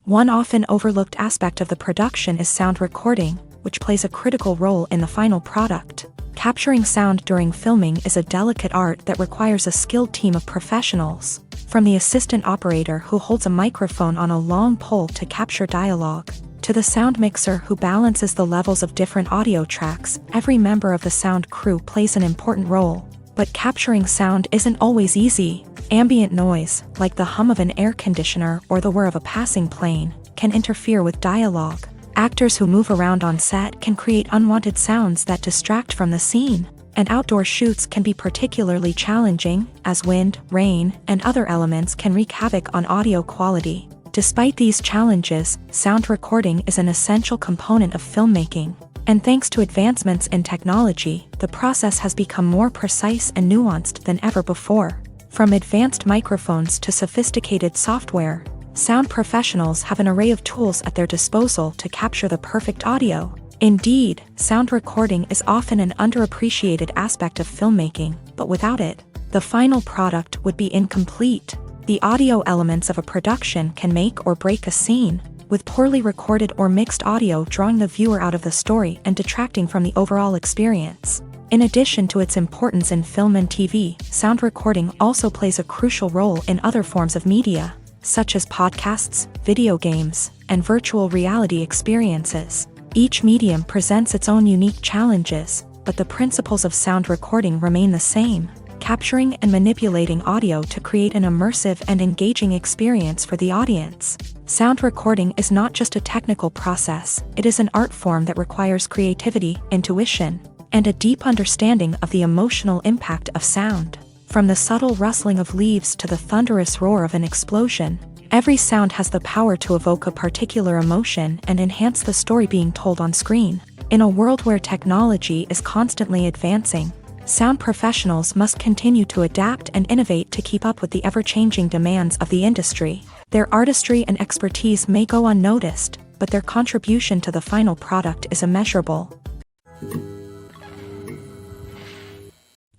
Speaker 1: One often overlooked aspect of the production is sound recording, which plays a critical role in the final product. Capturing sound during filming is a delicate art that requires a skilled team of professionals. From the assistant operator who holds a microphone on a long pole to capture dialogue, to the sound mixer who balances the levels of different audio tracks, every member of the sound crew plays an important role. But capturing sound isn't always easy. Ambient noise, like the hum of an air conditioner or the whir of a passing plane, can interfere with dialogue. Actors who move around on set can create unwanted sounds that distract from the scene. And outdoor shoots can be particularly challenging, as wind, rain, and other elements can wreak havoc on audio quality. Despite these challenges, sound recording is an essential component of filmmaking. And thanks to advancements in technology, the process has become more precise and nuanced than ever before. From advanced microphones to sophisticated software, sound professionals have an array of tools at their disposal to capture the perfect audio. Indeed, sound recording is often an underappreciated aspect of filmmaking, but without it, the final product would be incomplete. The audio elements of a production can make or break a scene, with poorly recorded or mixed audio drawing the viewer out of the story and detracting from the overall experience. In addition to its importance in film and TV, sound recording also plays a crucial role in other forms of media, such as podcasts, video games, and virtual reality experiences. Each medium presents its own unique challenges, but the principles of sound recording remain the same. capturing and manipulating audio to create an immersive and engaging experience for the audience. Sound recording is not just a technical process, it is an art form that requires creativity, intuition, and a deep understanding of the emotional impact of sound. From the subtle rustling of leaves to the thunderous roar of an explosion, every sound has the power to evoke a particular emotion and enhance the story being told on screen. In a world where technology is constantly advancing, sound professionals must continue to adapt and innovate to keep up with the ever-changing demands of the industry. Their artistry and expertise may go unnoticed, but their contribution to the final product is immeasurable.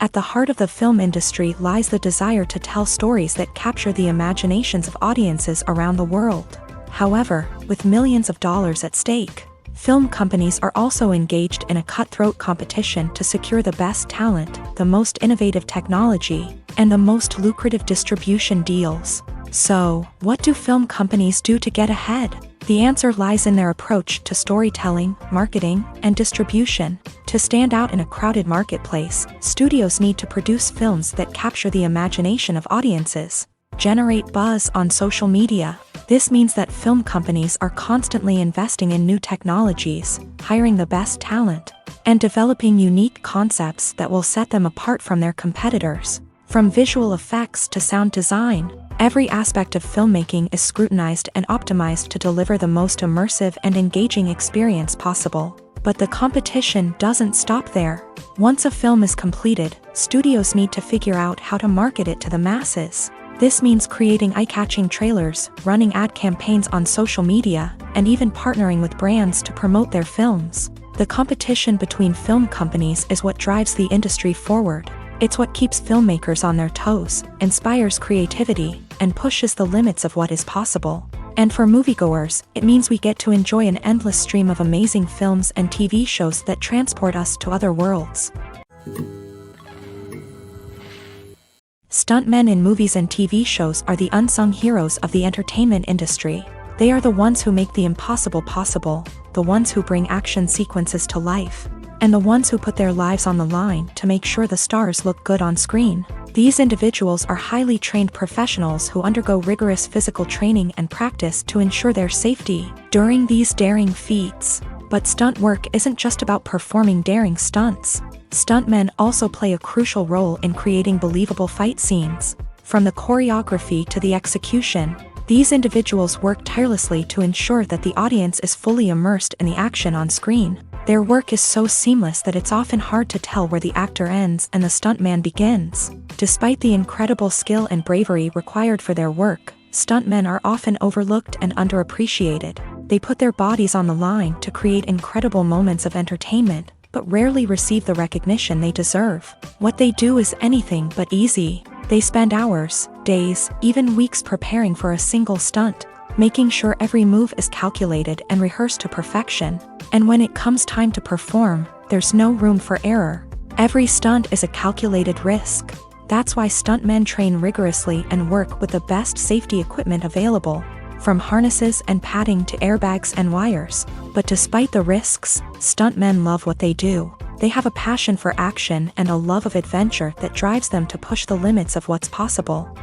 Speaker 1: At the heart of the film industry lies the desire to tell stories that capture the imaginations of audiences around the world. However, with millions of dollars at stake, film companies are also engaged in a cutthroat competition to secure the best talent, the most innovative technology, and the most lucrative distribution deals. So, what do film companies do to get ahead? The answer lies in their approach to storytelling, marketing, and distribution. To stand out in a crowded marketplace, studios need to produce films that capture the imagination of audiences, generate buzz on social media. This means that film companies are constantly investing in new technologies, hiring the best talent, and developing unique concepts that will set them apart from their competitors. From visual effects to sound design, every aspect of filmmaking is scrutinized and optimized to deliver the most immersive and engaging experience possible. But the competition doesn't stop there. Once a film is completed, studios need to figure out how to market it to the masses. This means creating eye-catching trailers, running ad campaigns on social media, and even partnering with brands to promote their films. The competition between film companies is what drives the industry forward. It's what keeps filmmakers on their toes, inspires creativity, and pushes the limits of what is possible. And for moviegoers, it means we get to enjoy an endless stream of amazing films and TV shows that transport us to other worlds. Stuntmen in movies and TV shows are the unsung heroes of the entertainment industry. They are the ones who make the impossible possible, the ones who bring action sequences to life, and the ones who put their lives on the line to make sure the stars look good on screen. These individuals are highly trained professionals who undergo rigorous physical training and practice to ensure their safety during these daring feats. But stunt work isn't just about performing daring stunts. Stuntmen also play a crucial role in creating believable fight scenes. From the choreography to the execution, these individuals work tirelessly to ensure that the audience is fully immersed in the action on screen. Their work is so seamless that it's often hard to tell where the actor ends and the stuntman begins. Despite the incredible skill and bravery required for their work, stuntmen are often overlooked and underappreciated. They put their bodies on the line to create incredible moments of entertainment, but rarely receive the recognition they deserve. What they do is anything but easy. They spend hours, days, even weeks preparing for a single stunt, making sure every move is calculated and rehearsed to perfection. And when it comes time to perform, there's no room for error. Every stunt is a calculated risk. That's why stuntmen train rigorously and work with the best safety equipment available, from harnesses and padding to airbags and wires. But despite the risks, stuntmen love what they do. They have a passion for action and a love of adventure that drives them to push the limits of what's possible.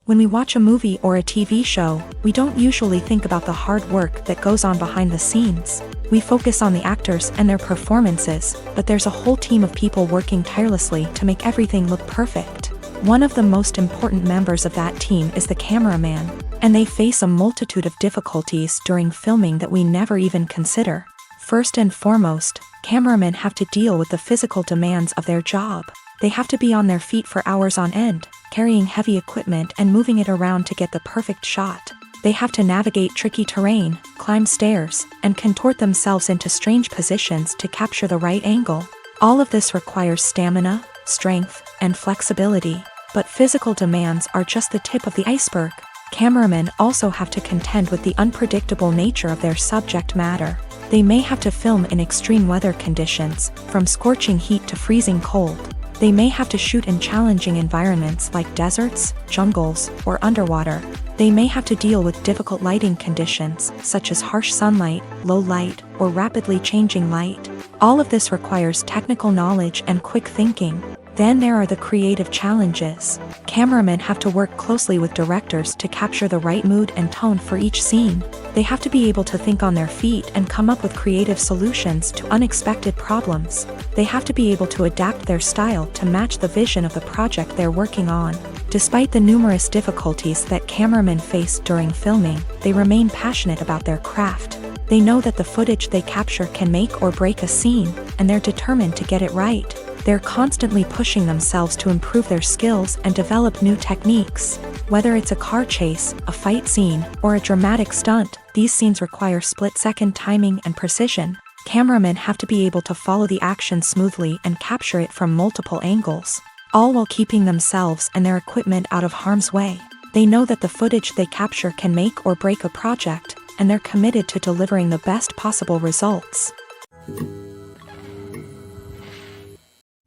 Speaker 1: When we watch a movie or a TV show, we don't usually think about the hard work that goes on behind the scenes. We focus on the actors and their performances, but there's a whole team of people working tirelessly to make everything look perfect. One of the most important members of that team is the cameraman, and they face a multitude of difficulties during filming that we never even consider. First and foremost, cameramen have to deal with the physical demands of their job. They have to be on their feet for hours on end, carrying heavy equipment and moving it around to get the perfect shot. They have to navigate tricky terrain, climb stairs, and contort themselves into strange positions to capture the right angle. All of this requires stamina, strength, and flexibility. But physical demands are just the tip of the iceberg. Cameramen also have to contend with the unpredictable nature of their subject matter. They may have to film in extreme weather conditions, from scorching heat to freezing cold. They may have to shoot in challenging environments like deserts, jungles, or underwater. They may have to deal with difficult lighting conditions, such as harsh sunlight, low light, or rapidly changing light. All of this requires technical knowledge and quick thinking. Then there are the creative challenges. Cameramen have to work closely with directors to capture the right mood and tone for each scene. They have to be able to think on their feet and come up with creative solutions to unexpected problems. They have to be able to adapt their style to match the vision of the project they're working on. Despite the numerous difficulties that cameramen face during filming, they remain passionate about their craft. They know that the footage they capture can make or break a scene, and they're determined to get it right. They're constantly pushing themselves to improve their skills and develop new techniques. Whether it's a car chase, a fight scene, or a dramatic stunt, these scenes require split-second timing and precision. Cameramen have to be able to follow the action smoothly and capture it from multiple angles, all while keeping themselves and their equipment out of harm's way. They know that the footage they capture can make or break a project, and they're committed to delivering the best possible results.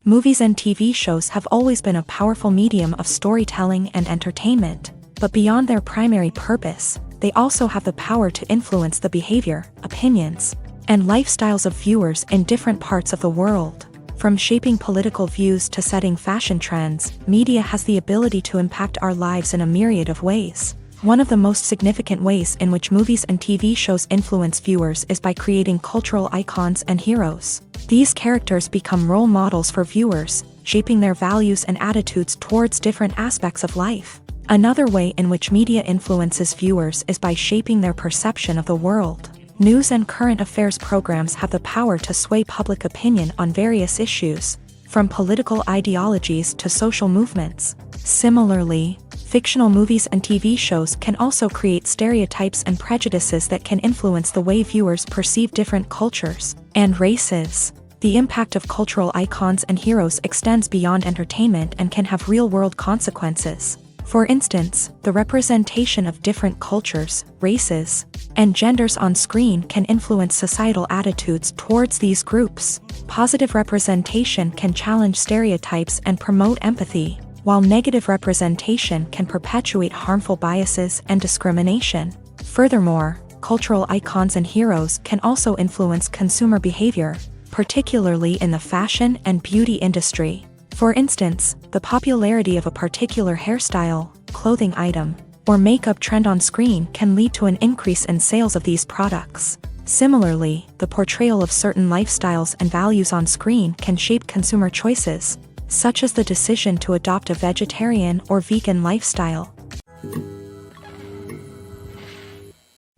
Speaker 1: Movies and TV shows have always been a powerful medium of storytelling and entertainment, but beyond their primary purpose, they also have the power to influence the behavior, opinions, and lifestyles of viewers in different parts of the world. From shaping political views to setting fashion trends, media has the ability to impact our lives in a myriad of ways. One of the most significant ways in which movies and TV shows influence viewers is by creating cultural icons and heroes. These characters become role models for viewers, shaping their values and attitudes towards different aspects of life. Another way in which media influences viewers is by shaping their perception of the world. News and current affairs programs have the power to sway public opinion on various issues, from political ideologies to social movements. Similarly, fictional movies and TV shows can also create stereotypes and prejudices that can influence the way viewers perceive different cultures and races. The impact of cultural icons and heroes extends beyond entertainment and can have real-world consequences. For instance, the representation of different cultures, races, and genders on screen can influence societal attitudes towards these groups. Positive representation can challenge stereotypes and promote empathy, while negative representation can perpetuate harmful biases and discrimination. Furthermore, cultural icons and heroes can also influence consumer behavior, particularly in the fashion and beauty industry. For instance, the popularity of a particular hairstyle, clothing item, or makeup trend on screen can lead to an increase in sales of these products. Similarly, the portrayal of certain lifestyles and values on screen can shape consumer choices, such as the decision to adopt a vegetarian or vegan lifestyle.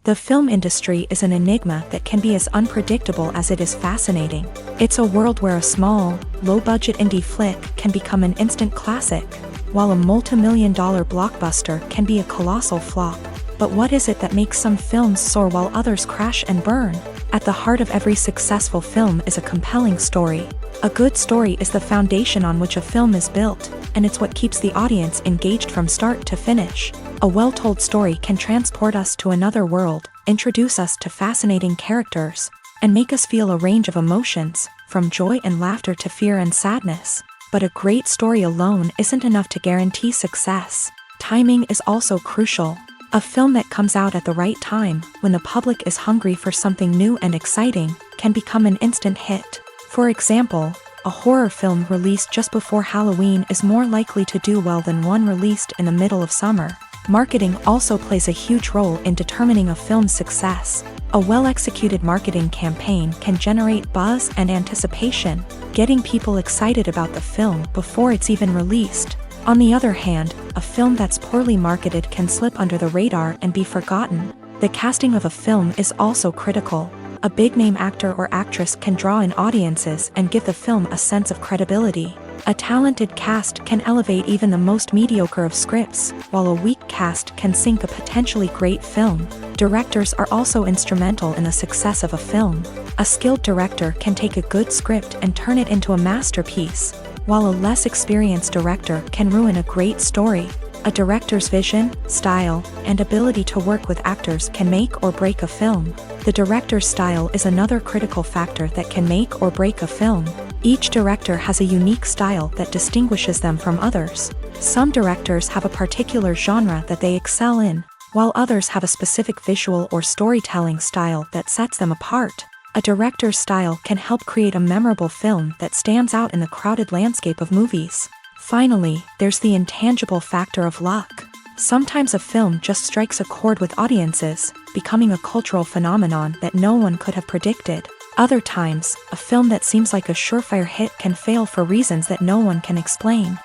Speaker 1: The film industry is an enigma that can be as unpredictable as it is fascinating. It's a world where a small, low-budget indie flick can become an instant classic, while a multi-million-dollar blockbuster can be a colossal flop. But what is it that makes some films soar while others crash and burn? At the heart of every successful film is a compelling story. A good story is the foundation on which a film is built, and it's what keeps the audience engaged from start to finish. A well-told story can transport us to another world, introduce us to fascinating characters, and make us feel a range of emotions, from joy and laughter to fear and sadness. But a great story alone isn't enough to guarantee success. Timing is also crucial. A film that comes out at the right time, when the public is hungry for something new and exciting, can become an instant hit. For example, a horror film released just before Halloween is more likely to do well than one released in the middle of summer. Marketing also plays a huge role in determining a film's success. A well-executed marketing campaign can generate buzz and anticipation, getting people excited about the film before it's even released. On the other hand, a film that's poorly marketed can slip under the radar and be forgotten. The casting of a film is also critical. A big-name actor or actress can draw in audiences and give the film a sense of credibility. A talented cast can elevate even the most mediocre of scripts, while a weak cast can sink a potentially great film. Directors are also instrumental in the success of a film. A skilled director can take a good script and turn it into a masterpiece, while a less experienced director can ruin a great story. A director's vision, style, and ability to work with actors can make or break a film. The director's style is another critical factor that can make or break a film. Each director has a unique style that distinguishes them from others. Some directors have a particular genre that they excel in, while others have a specific visual or storytelling style that sets them apart. A director's style can help create a memorable film that stands out in the crowded landscape of movies. Finally, there's the intangible factor of luck. Sometimes a film just strikes a chord with audiences, becoming a cultural phenomenon that no one could have predicted. Other times, a film that seems like a surefire hit can fail for reasons that no one can explain.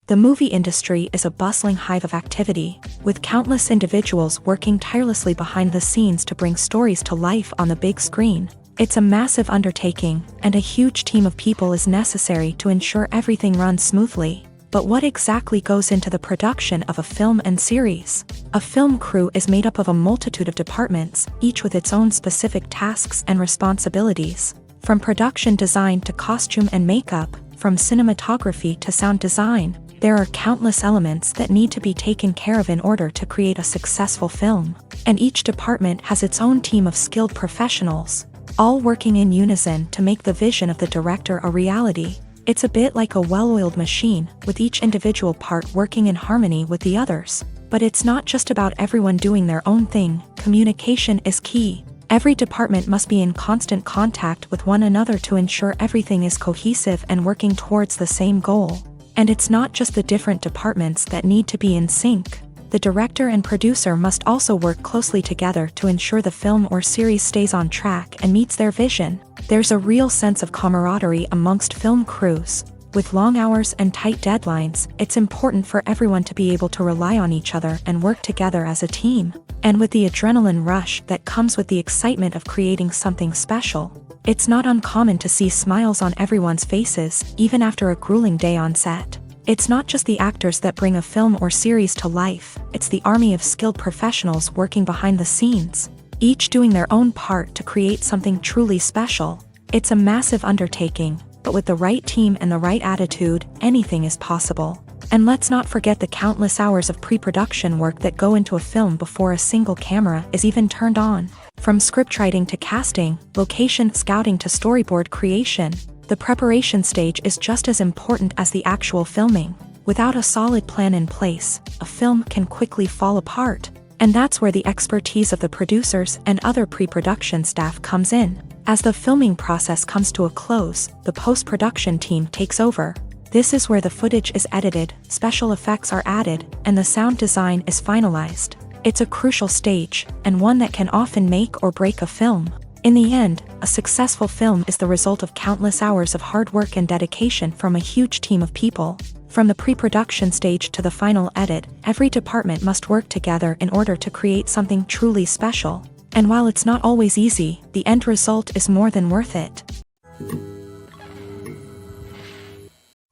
Speaker 1: The movie industry is a bustling hive of activity, with countless individuals working tirelessly behind the scenes to bring stories to life on the big screen. It's a massive undertaking, and a huge team of people is necessary to ensure everything runs smoothly. But what exactly goes into the production of a film and series? A film crew is made up of a multitude of departments, each with its own specific tasks and responsibilities. From production design to costume and makeup, from cinematography to sound design, there are countless elements that need to be taken care of in order to create a successful film. And each department has its own team of skilled professionals, all working in unison to make the vision of the director a reality. It's a bit like a well-oiled machine, with each individual part working in harmony with the others. But it's not just about everyone doing their own thing. Communication is key. Every department must be in constant contact with one another to ensure everything is cohesive and working towards the same goal. And it's not just the different departments that need to be in sync. The director and producer must also work closely together to ensure the film or series stays on track and meets their vision. There's a real sense of camaraderie amongst film crews. With long hours and tight deadlines, it's important for everyone to be able to rely on each other and work together as a team. And with the adrenaline rush that comes with the excitement of creating something special, it's not uncommon to see smiles on everyone's faces, even after a grueling day on set. It's not just the actors that bring a film or series to life, it's the army of skilled professionals working behind the scenes, each doing their own part to create something truly special. It's a massive undertaking, but with the right team and the right attitude, anything is possible. And let's not forget the countless hours of pre-production work that go into a film before a single camera is even turned on. From scriptwriting to casting, location scouting to storyboard creation, the preparation stage is just as important as the actual filming. Without a solid plan in place, a film can quickly fall apart. And that's where the expertise of the producers and other pre-production staff comes in. As the filming process comes to a close, the post-production team takes over. This is where the footage is edited, special effects are added, and the sound design is finalized. It's a crucial stage, and one that can often make or break a film. In the end, a successful film is the result of countless hours of hard work and dedication from a huge team of people. From the pre-production stage to the final edit, every department must work together in order to create something truly special. And while it's not always easy, the end result is more than worth it.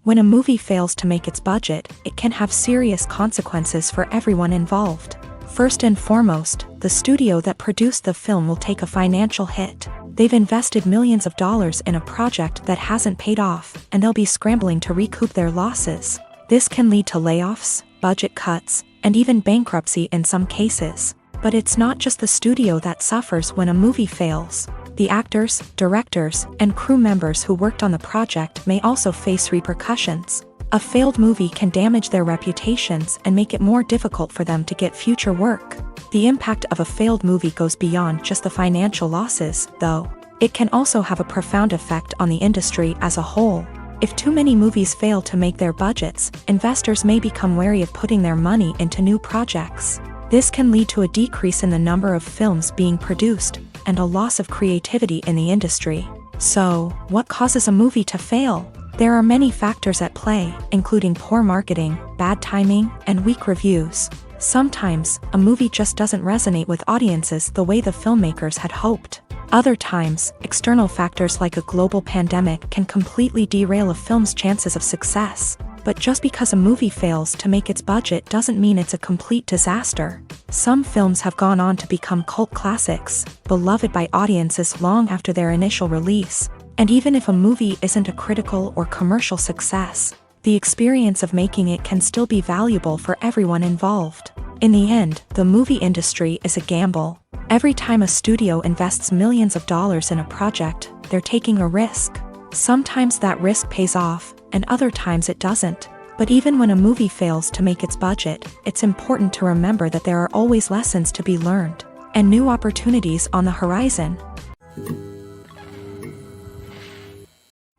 Speaker 1: When a movie fails to make its budget, it can have serious consequences for everyone involved. First and foremost, the studio that produced the film will take a financial hit. They've invested millions of dollars in a project that hasn't paid off, and they'll be scrambling to recoup their losses. This can lead to layoffs, budget cuts, and even bankruptcy in some cases. But it's not just the studio that suffers when a movie fails. The actors, directors, and crew members who worked on the project may also face repercussions. A failed movie can damage their reputations and make it more difficult for them to get future work. The impact of a failed movie goes beyond just the financial losses, though. It can also have a profound effect on the industry as a whole. If too many movies fail to make their budgets, investors may become wary of putting their money into new projects. This can lead to a decrease in the number of films being produced, and a loss of creativity in the industry. So, what causes a movie to fail? There are many factors at play, including poor marketing, bad timing, and weak reviews. Sometimes, a movie just doesn't resonate with audiences the way the filmmakers had hoped. Other times, external factors like a global pandemic can completely derail a film's chances of success. But just because a movie fails to make its budget doesn't mean it's a complete disaster. Some films have gone on to become cult classics, beloved by audiences long after their initial release. And even if a movie isn't a critical or commercial success, the experience of making it can still be valuable for everyone involved. In the end, the movie industry is a gamble. Every time a studio invests millions of dollars in a project, they're taking a risk. Sometimes that risk pays off, and other times it doesn't. But even when a movie fails to make its budget, it's important to remember that there are always lessons to be learned. and new opportunities on the horizon.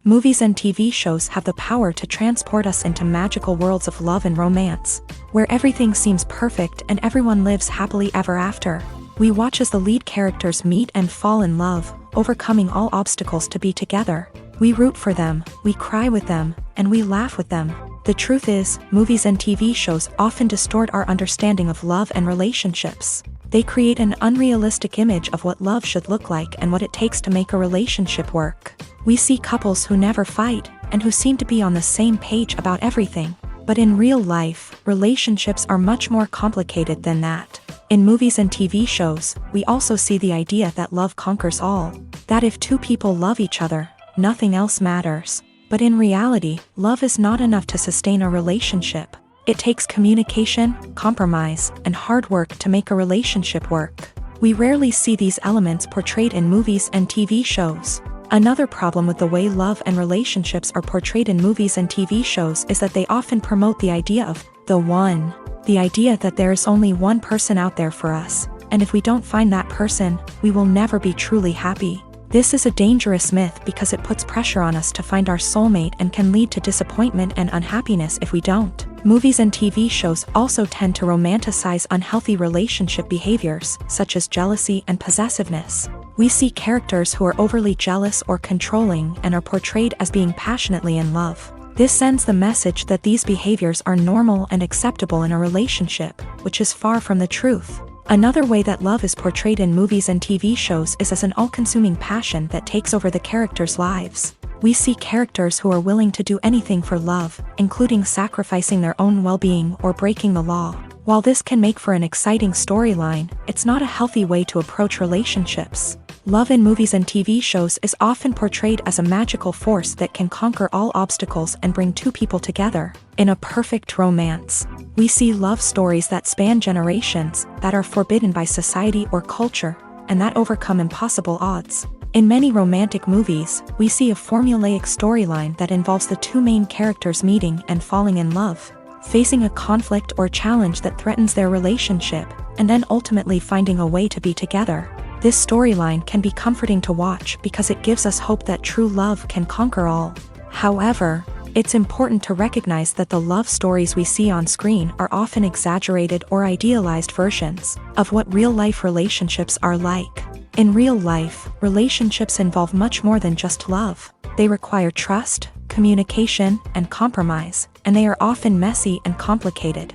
Speaker 1: Movies and TV shows have the power to transport us into magical worlds of love and romance, where everything seems perfect and everyone lives happily ever after. We watch as the lead characters meet and fall in love, overcoming all obstacles to be together. We root for them, we cry with them, and we laugh with them. The truth is, movies and TV shows often distort our understanding of love and relationships. They create an unrealistic image of what love should look like and what it takes to make a relationship work. We see couples who never fight, and who seem to be on the same page about everything. But in real life, relationships are much more complicated than that. In movies and TV shows, we also see the idea that love conquers all. That if two people love each other, nothing else matters. But in reality, love is not enough to sustain a relationship. It takes communication, compromise, and hard work to make a relationship work. We rarely see these elements portrayed in movies and TV shows. Another problem with the way love and relationships are portrayed in movies and TV shows is that they often promote the idea of the one. The idea that there is only one person out there for us, and if we don't find that person, we will never be truly happy. This is a dangerous myth because it puts pressure on us to find our soulmate and can lead to disappointment and unhappiness if we don't. Movies and TV shows also tend to romanticize unhealthy relationship behaviors, such as jealousy and possessiveness. We see characters who are overly jealous or controlling and are portrayed as being passionately in love. This sends the message that these behaviors are normal and acceptable in a relationship, which is far from the truth. Another way that love is portrayed in movies and TV shows is as an all-consuming passion that takes over the characters' lives. We see characters who are willing to do anything for love, including sacrificing their own well-being or breaking the law. While this can make for an exciting storyline, it's not a healthy way to approach relationships. Love in movies and TV shows is often portrayed as a magical force that can conquer all obstacles and bring two people together. In a perfect romance, we see love stories that span generations, that are forbidden by society or culture, and that overcome impossible odds. In many romantic movies, we see a formulaic storyline that involves the two main characters meeting and falling in love, facing a conflict or challenge that threatens their relationship, and then ultimately finding a way to be together. This storyline can be comforting to watch because it gives us hope that true love can conquer all. However, it's important to recognize that the love stories we see on screen are often exaggerated or idealized versions of what real-life relationships are like. In real life, relationships involve much more than just love. They require trust, communication, and compromise, and they are often messy and complicated.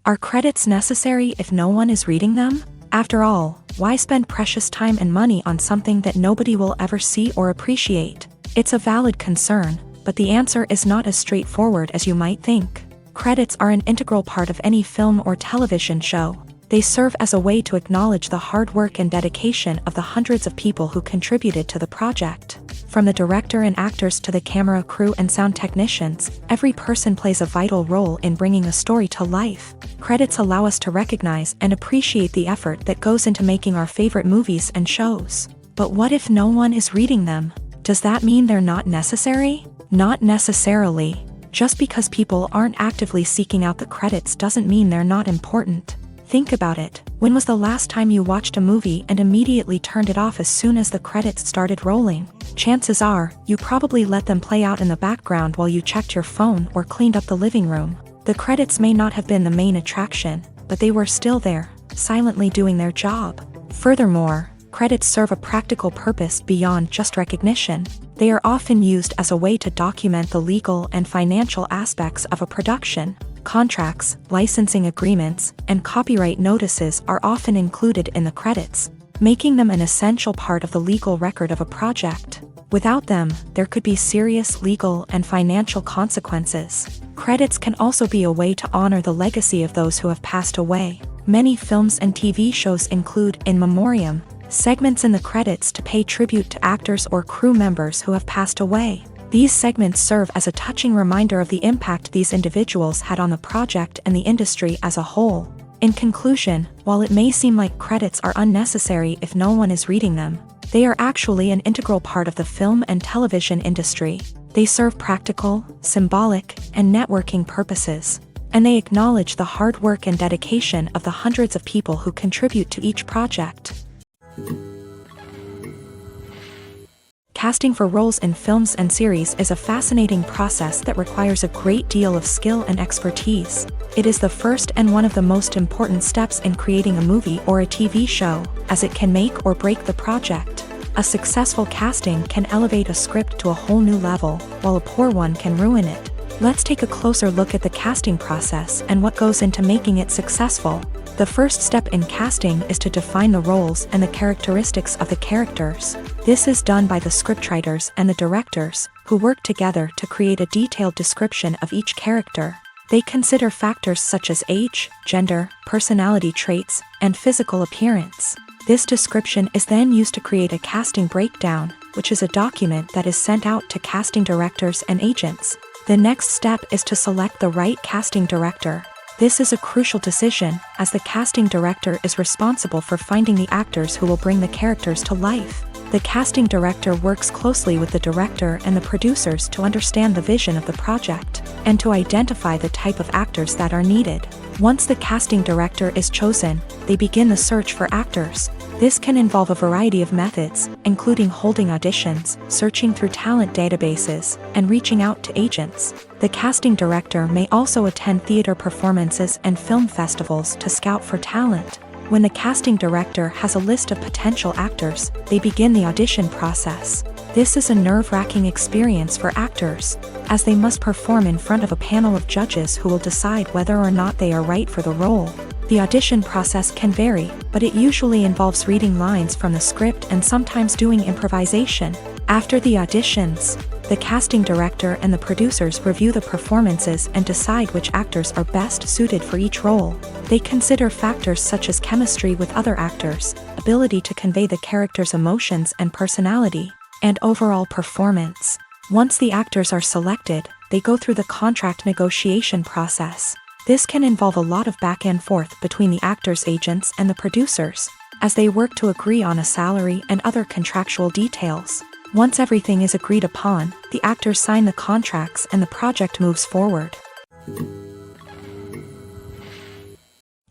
Speaker 1: Are credits necessary if no one is reading them? After all, why spend precious time and money on something that nobody will ever see or appreciate? It's a valid concern, but the answer is not as straightforward as you might think. Credits are an integral part of any film or television show. They serve as a way to acknowledge the hard work and dedication of the hundreds of people who contributed to the project. From the director and actors to the camera crew and sound technicians, every person plays a vital role in bringing a story to life. Credits allow us to recognize and appreciate the effort that goes into making our favorite movies and shows. But what if no one is reading them? Does that mean they're not necessary? Not necessarily. Just because people aren't actively seeking out the credits doesn't mean they're not important. Think about it. When was the last time you watched a movie and immediately turned it off as soon as the credits started rolling? Chances are, you probably let them play out in the background while you checked your phone or cleaned up the living room. The credits may not have been the main attraction, but they were still there, silently doing their job. Furthermore, credits serve a practical purpose beyond just recognition. They are often used as a way to document the legal and financial aspects of a production. Contracts, licensing agreements, and copyright notices are often included in the credits, making them an essential part of the legal record of a project. Without them, there could be serious legal and financial consequences. Credits can also be a way to honor the legacy of those who have passed away. Many films and TV shows include in memoriam segments in the credits to pay tribute to actors or crew members who have passed away. These segments serve as a touching reminder of the impact these individuals had on the project and the industry as a whole. In conclusion, while it may seem like credits are unnecessary if no one is reading them, they are actually an integral part of the film and television industry. They serve practical, symbolic, and networking purposes. and they acknowledge the hard work and dedication of the hundreds of people who contribute to each project. Casting for roles in films and series is a fascinating process that requires a great deal of skill and expertise. It is the first and one of the most important steps in creating a movie or a TV show, as it can make or break the project. A successful casting can elevate a script to a whole new level, while a poor one can ruin it. Let's take a closer look at the casting process and what goes into making it successful. The first step in casting is to define the roles and the characteristics of the characters. This is done by the scriptwriters and the directors, who work together to create a detailed description of each character. They consider factors such as age, gender, personality traits, and physical appearance. This description is then used to create a casting breakdown, which is a document that is sent out to casting directors and agents. The next step is to select the right casting director. This is a crucial decision, as the casting director is responsible for finding the actors who will bring the characters to life. The casting director works closely with the director and the producers to understand the vision of the project, and to identify the type of actors that are needed. Once the casting director is chosen, they begin the search for actors. This can involve a variety of methods, including holding auditions, searching through talent databases, and reaching out to agents. The casting director may also attend theater performances and film festivals to scout for talent. When the casting director has a list of potential actors, they begin the audition process. This is a nerve-wracking experience for actors, as they must perform in front of a panel of judges who will decide whether or not they are right for the role. The audition process can vary, but it usually involves reading lines from the script and sometimes doing improvisation. After the auditions, the casting director and the producers review the performances and decide which actors are best suited for each role. They consider factors such as chemistry with other actors, ability to convey the character's emotions and personality, and overall performance. Once the actors are selected, they go through the contract negotiation process. This can involve a lot of back and forth between the actors' agents and the producers, as they work to agree on a salary and other contractual details. Once everything is agreed upon, the actors sign the contracts and the project moves forward.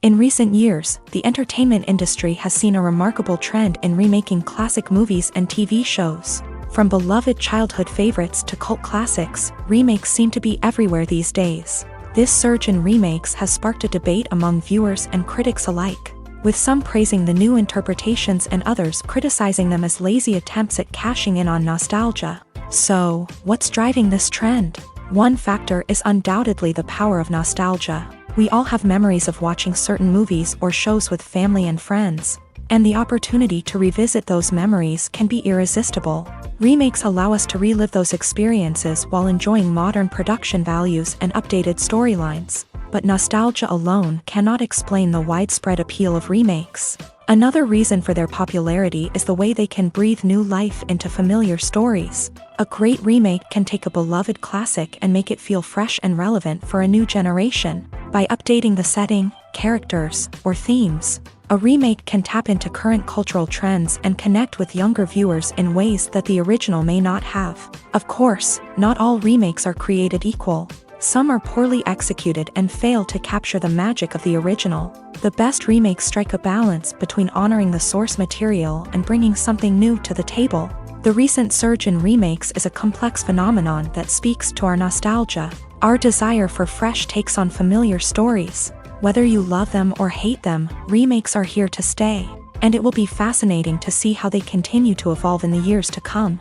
Speaker 1: In recent years, the entertainment industry has seen a remarkable trend in remaking classic movies and TV shows. From beloved childhood favorites to cult classics, remakes seem to be everywhere these days. This surge in remakes has sparked a debate among viewers and critics alike, with some praising the new interpretations and others criticizing them as lazy attempts at cashing in on nostalgia. So, what's driving this trend? One factor is undoubtedly the power of nostalgia. We all have memories of watching certain movies or shows with family and friends, and the opportunity to revisit those memories can be irresistible. Remakes allow us to relive those experiences while enjoying modern production values and updated storylines, but nostalgia alone cannot explain the widespread appeal of remakes. Another reason for their popularity is the way they can breathe new life into familiar stories. A great remake can take a beloved classic and make it feel fresh and relevant for a new generation. By updating the setting, characters, or themes, a remake can tap into current cultural trends and connect with younger viewers in ways that the original may not have. Of course, not all remakes are created equal. Some are poorly executed and fail to capture the magic of the original. The best remakes strike a balance between honoring the source material and bringing something new to the table. The recent surge in remakes is a complex phenomenon that speaks to our nostalgia, our desire for fresh takes on familiar stories. Whether you love them or hate them, remakes are here to stay, and it will be fascinating to see how they continue to evolve in the years to come.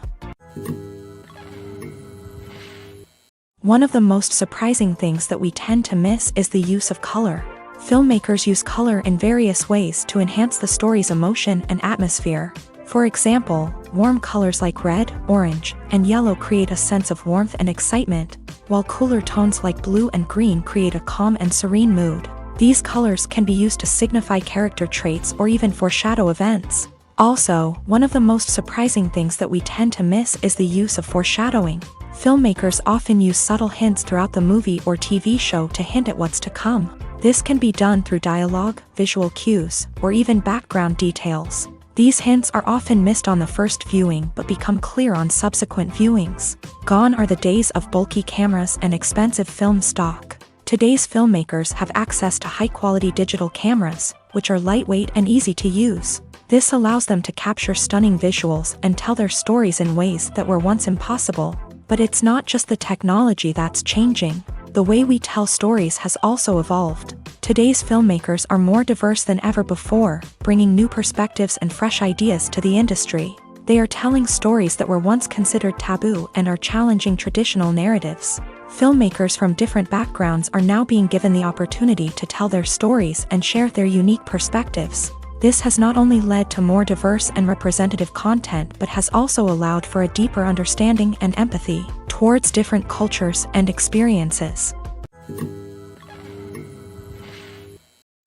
Speaker 1: One of the most surprising things that we tend to miss is the use of color. Filmmakers use color in various ways to enhance the story's emotion and atmosphere. For example, warm colors like red, orange, and yellow create a sense of warmth and excitement, while cooler tones like blue and green create a calm and serene mood. These colors can be used to signify character traits or even foreshadow events. Also, one of the most surprising things that we tend to miss is the use of foreshadowing. Filmmakers often use subtle hints throughout the movie or TV show to hint at what's to come. This can be done through dialogue, visual cues, or even background details. These hints are often missed on the first viewing but become clear on subsequent viewings. Gone are the days of bulky cameras and expensive film stock. Today's filmmakers have access to high-quality digital cameras, which are lightweight and easy to use. This allows them to capture stunning visuals and tell their stories in ways that were once impossible. But it's not just the technology that's changing. The way we tell stories has also evolved. Today's filmmakers are more diverse than ever before, bringing new perspectives and fresh ideas to the industry. They are telling stories that were once considered taboo and are challenging traditional narratives. Filmmakers from different backgrounds are now being given the opportunity to tell their stories and share their unique perspectives. This has not only led to more diverse and representative content but has also allowed for a deeper understanding and empathy towards different cultures and experiences.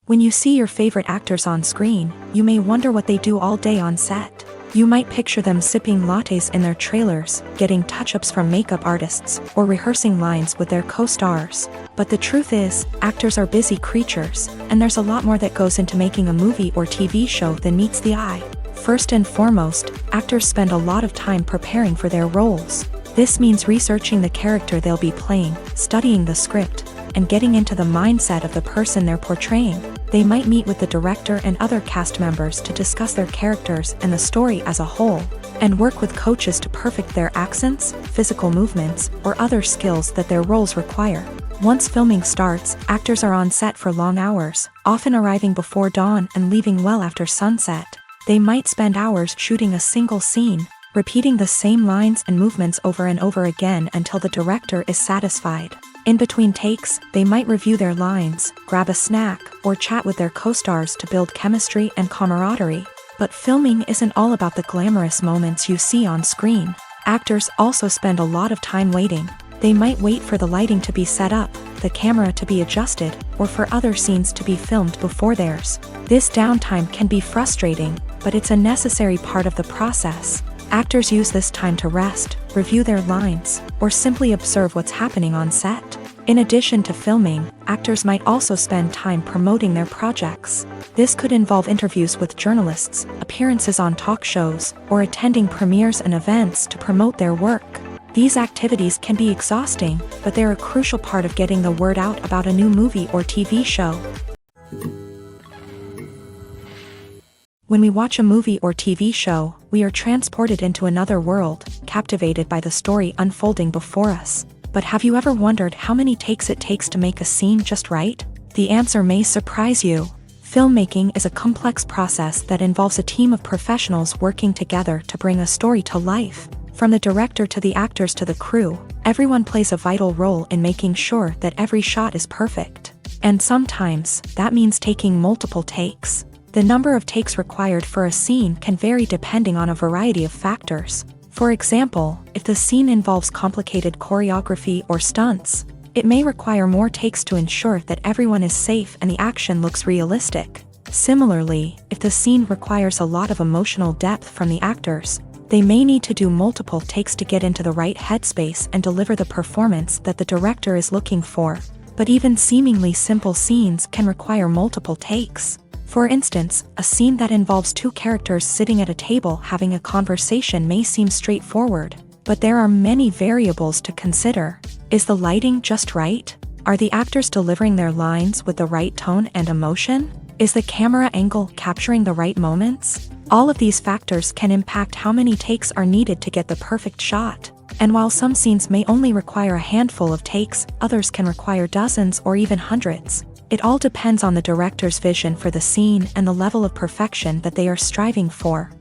Speaker 1: When you see your favorite actors on screen, you may wonder what they do all day on set. You might picture them sipping lattes in their trailers, getting touch-ups from makeup artists, or rehearsing lines with their co-stars. But the truth is, actors are busy creatures, and there's a lot more that goes into making a movie or TV show than meets the eye. First and foremost, actors spend a lot of time preparing for their roles. This means researching the character they'll be playing, studying the script, and getting into the mindset of the person they're portraying. They might meet with the director and other cast members to discuss their characters and the story as a whole, and work with coaches to perfect their accents, physical movements, or other skills that their roles require. Once filming starts, actors are on set for long hours, often arriving before dawn and leaving well after sunset. They might spend hours shooting a single scene, repeating the same lines and movements over and over again until the director is satisfied. In between takes, they might review their lines, grab a snack, or chat with their co-stars to build chemistry and camaraderie. But filming isn't all about the glamorous moments you see on screen. Actors also spend a lot of time waiting. They might wait for the lighting to be set up, the camera to be adjusted, or for other scenes to be filmed before theirs. This downtime can be frustrating, but it's a necessary part of the process. Actors use this time to rest, review their lines, or simply observe what's happening on set. In addition to filming, actors might also spend time promoting their projects. This could involve interviews with journalists, appearances on talk shows, or attending premieres and events to promote their work. These activities can be exhausting, but they're a crucial part of getting the word out about a new movie or TV show. When we watch a movie or TV show, we are transported into another world, captivated by the story unfolding before us. But have you ever wondered how many takes it takes to make a scene just right? The answer may surprise you. Filmmaking is a complex process that involves a team of professionals working together to bring a story to life. From the director to the actors to the crew, everyone plays a vital role in making sure that every shot is perfect. And sometimes, that means taking multiple takes. The number of takes required for a scene can vary depending on a variety of factors. For example, if the scene involves complicated choreography or stunts, it may require more takes to ensure that everyone is safe and the action looks realistic. Similarly, if the scene requires a lot of emotional depth from the actors, they may need to do multiple takes to get into the right headspace and deliver the performance that the director is looking for. But even seemingly simple scenes can require multiple takes. For instance, a scene that involves two characters sitting at a table having a conversation may seem straightforward, but there are many variables to consider. Is the lighting just right? Are the actors delivering their lines with the right tone and emotion? Is the camera angle capturing the right moments? All of these factors can impact how many takes are needed to get the perfect shot. And while some scenes may only require a handful of takes, others can require dozens or even hundreds. It all depends on the director's vision for the scene and the level of perfection that they are striving for.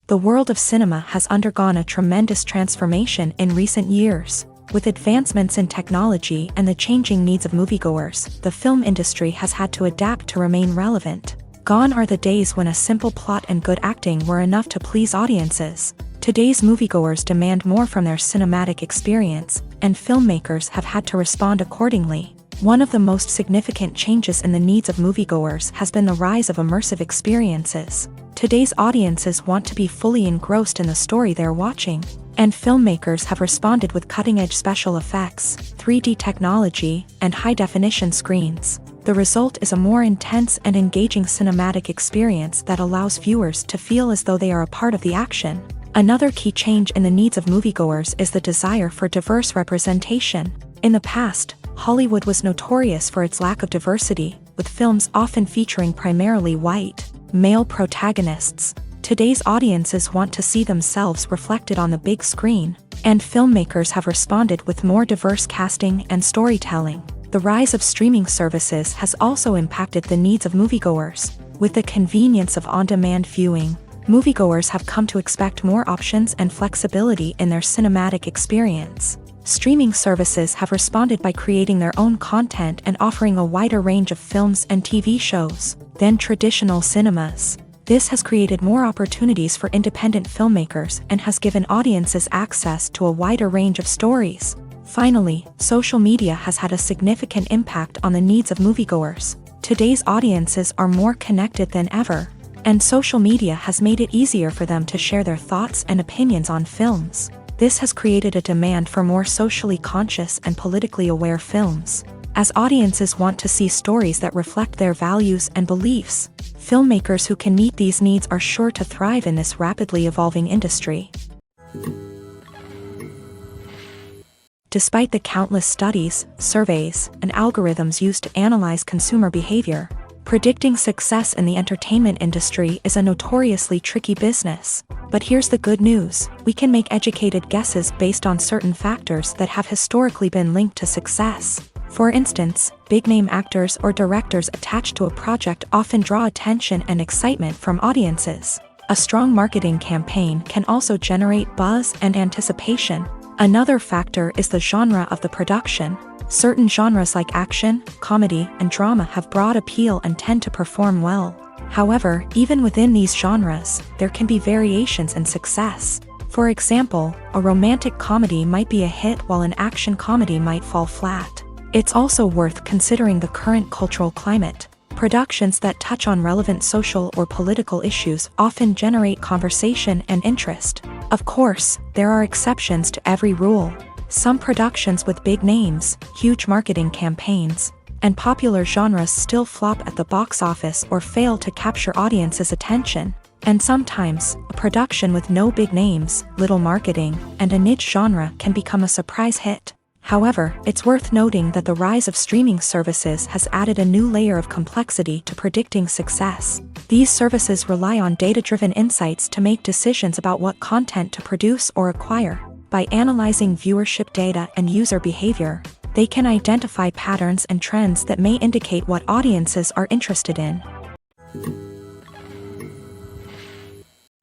Speaker 1: The world of cinema has undergone a tremendous transformation in recent years. With advancements in technology and the changing needs of moviegoers, the film industry has had to adapt to remain relevant. Gone are the days when a simple plot and good acting were enough to please audiences. Today's moviegoers demand more from their cinematic experience, and filmmakers have had to respond accordingly. One of the most significant changes in the needs of moviegoers has been the rise of immersive experiences. Today's audiences want to be fully engrossed in the story they're watching, and filmmakers have responded with cutting-edge special effects, 3D technology, and high-definition screens. The result is a more intense and engaging cinematic experience that allows viewers to feel as though they are a part of the action. Another key change in the needs of moviegoers is the desire for diverse representation. In the past, Hollywood was notorious for its lack of diversity, with films often featuring primarily white, male protagonists. Today's audiences want to see themselves reflected on the big screen, and filmmakers have responded with more diverse casting and storytelling. The rise of streaming services has also impacted the needs of moviegoers. With the convenience of on-demand viewing, moviegoers have come to expect more options and flexibility in their cinematic experience. Streaming services have responded by creating their own content and offering a wider range of films and TV shows than traditional cinemas. This has created more opportunities for independent filmmakers and has given audiences access to a wider range of stories. Finally, social media has had a significant impact on the needs of moviegoers. Today's audiences are more connected than ever, and social media has made it easier for them to share their thoughts and opinions on films. This has created a demand for more socially conscious and politically aware films. As audiences want to see stories that reflect their values and beliefs, filmmakers who can meet these needs are sure to thrive in this rapidly evolving industry. Despite the countless studies, surveys, and algorithms used to analyze consumer behavior, predicting success in the entertainment industry is a notoriously tricky business. But here's the good news: we can make educated guesses based on certain factors that have historically been linked to success. For instance, big-name actors or directors attached to a project often draw attention and excitement from audiences. A strong marketing campaign can also generate buzz and anticipation. Another factor is the genre of the production. Certain genres like action, comedy, and drama have broad appeal and tend to perform well. However, even within these genres, there can be variations in success. For example, a romantic comedy might be a hit while an action comedy might fall flat. It's also worth considering the current cultural climate. Productions that touch on relevant social or political issues often generate conversation and interest. Of course, there are exceptions to every rule. Some productions with big names, huge marketing campaigns, and popular genres still flop at the box office or fail to capture audiences' attention. And sometimes, a production with no big names, little marketing, and a niche genre can become a surprise hit. However, it's worth noting that the rise of streaming services has added a new layer of complexity to predicting success. These services rely on data-driven insights to make decisions about what content to produce or acquire. By analyzing viewership data and user behavior, they can identify patterns and trends that may indicate what audiences are interested in.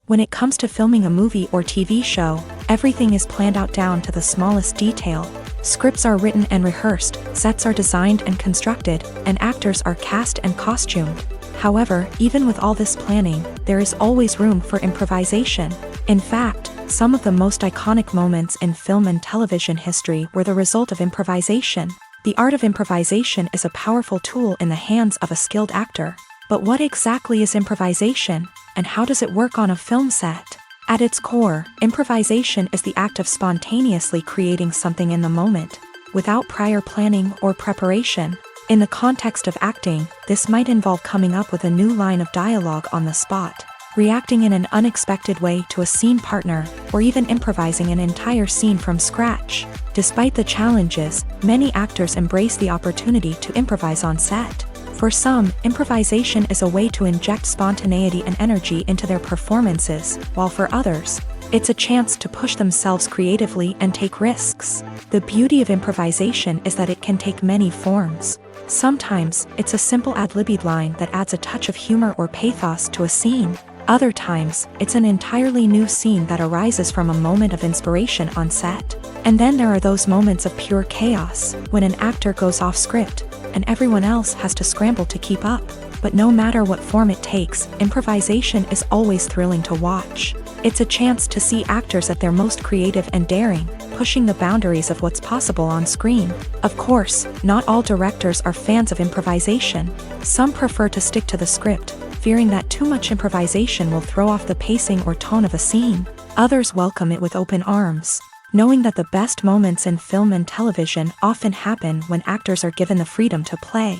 Speaker 1: When it comes to filming a movie or TV show, everything is planned out down to the smallest detail. Scripts are written and rehearsed, sets are designed and constructed, and actors are cast and costumed. However, even with all this planning, there is always room for improvisation. In fact, some of the most iconic moments in film and television history were the result of improvisation. The art of improvisation is a powerful tool in the hands of a skilled actor. But what exactly is improvisation, and how does it work on a film set? At its core, improvisation is the act of spontaneously creating something in the moment, without prior planning or preparation. In the context of acting, this might involve coming up with a new line of dialogue on the spot, reacting in an unexpected way to a scene partner, or even improvising an entire scene from scratch. Despite the challenges, many actors embrace the opportunity to improvise on set. For some, improvisation is a way to inject spontaneity and energy into their performances, while for others, it's a chance to push themselves creatively and take risks. The beauty of improvisation is that it can take many forms. Sometimes, it's a simple ad-libbed line that adds a touch of humor or pathos to a scene. Other times, it's an entirely new scene that arises from a moment of inspiration on set. And then there are those moments of pure chaos, when an actor goes off script, and everyone else has to scramble to keep up. But no matter what form it takes, improvisation is always thrilling to watch. It's a chance to see actors at their most creative and daring, pushing the boundaries of what's possible on screen. Of course, not all directors are fans of improvisation. Some prefer to stick to the script, fearing that too much improvisation will throw off the pacing or tone of a scene. Others welcome it with open arms, knowing that the best moments in film and television often happen when actors are given the freedom to play.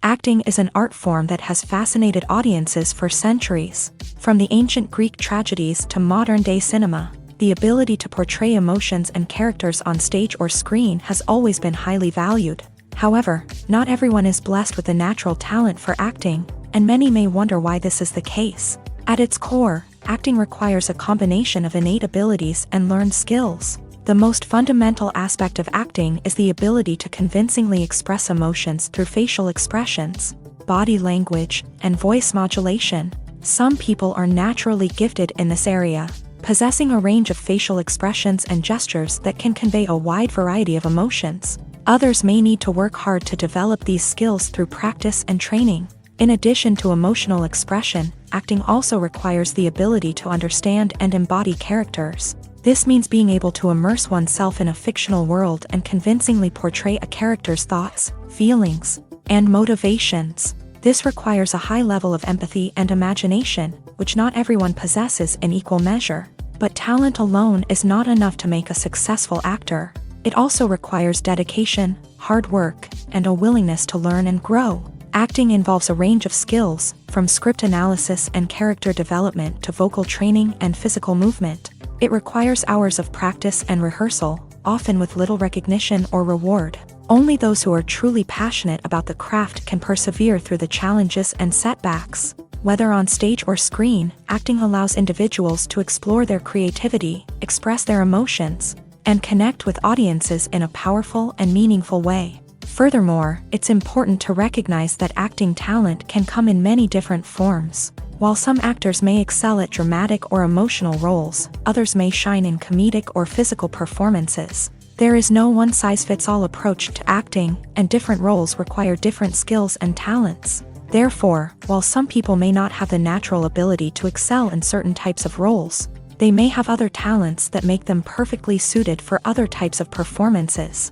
Speaker 1: Acting is an art form that has fascinated audiences for centuries. From the ancient Greek tragedies to modern-day cinema, the ability to portray emotions and characters on stage or screen has always been highly valued. However, not everyone is blessed with a natural talent for acting, and many may wonder why this is the case. At its core, acting requires a combination of innate abilities and learned skills. The most fundamental aspect of acting is the ability to convincingly express emotions through facial expressions, body language, and voice modulation. Some people are naturally gifted in this area, possessing a range of facial expressions and gestures that can convey a wide variety of emotions. Others may need to work hard to develop these skills through practice and training. In addition to emotional expression, acting also requires the ability to understand and embody characters. This means being able to immerse oneself in a fictional world and convincingly portray a character's thoughts, feelings, and motivations. This requires a high level of empathy and imagination, which not everyone possesses in equal measure. But talent alone is not enough to make a successful actor. It also requires dedication, hard work, and a willingness to learn and grow. Acting involves a range of skills, from script analysis and character development to vocal training and physical movement. It requires hours of practice and rehearsal, often with little recognition or reward. Only those who are truly passionate about the craft can persevere through the challenges and setbacks. Whether on stage or screen, acting allows individuals to explore their creativity, express their emotions, and connect with audiences in a powerful and meaningful way. Furthermore, it's important to recognize that acting talent can come in many different forms. While some actors may excel at dramatic or emotional roles, others may shine in comedic or physical performances. There is no one-size-fits-all approach to acting, and different roles require different skills and talents. Therefore, while some people may not have the natural ability to excel in certain types of roles, they may have other talents that make them perfectly suited for other types of performances.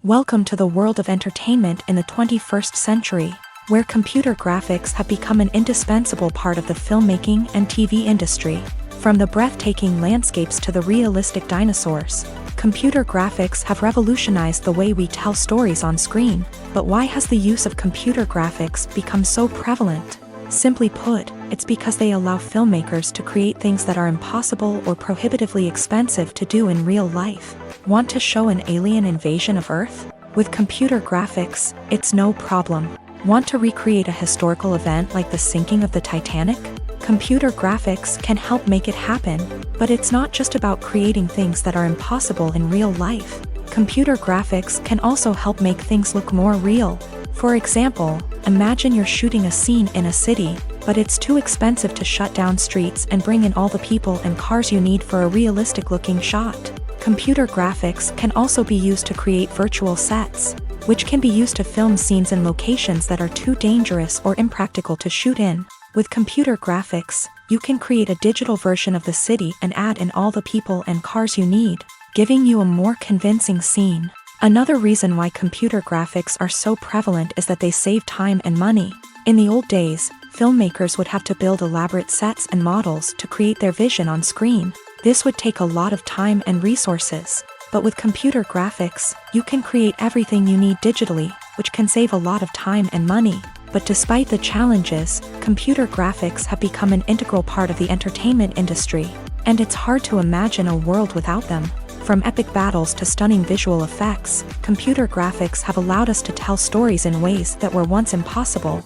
Speaker 1: Welcome to the world of entertainment in the 21st century, where computer graphics have become an indispensable part of the filmmaking and TV industry. From the breathtaking landscapes to the realistic dinosaurs, computer graphics have revolutionized the way we tell stories on screen. But why has the use of computer graphics become so prevalent? Simply put, it's because they allow filmmakers to create things that are impossible or prohibitively expensive to do in real life. Want to show an alien invasion of Earth? With computer graphics, it's no problem. Want to recreate a historical event like the sinking of the Titanic? Computer graphics can help make it happen, but it's not just about creating things that are impossible in real life. Computer graphics can also help make things look more real. For example, imagine you're shooting a scene in a city, but it's too expensive to shut down streets and bring in all the people and cars you need for a realistic-looking shot. Computer graphics can also be used to create virtual sets, which can be used to film scenes in locations that are too dangerous or impractical to shoot in. With computer graphics, you can create a digital version of the city and add in all the people and cars you need, giving you a more convincing scene. Another reason why computer graphics are so prevalent is that they save time and money. In the old days, filmmakers would have to build elaborate sets and models to create their vision on screen. This would take a lot of time and resources. But with computer graphics, you can create everything you need digitally, which can save a lot of time and money. But despite the challenges, computer graphics have become an integral part of the entertainment industry, and it's hard to imagine a world without them. From epic battles to stunning visual effects, computer graphics have allowed us to tell stories in ways that were once impossible.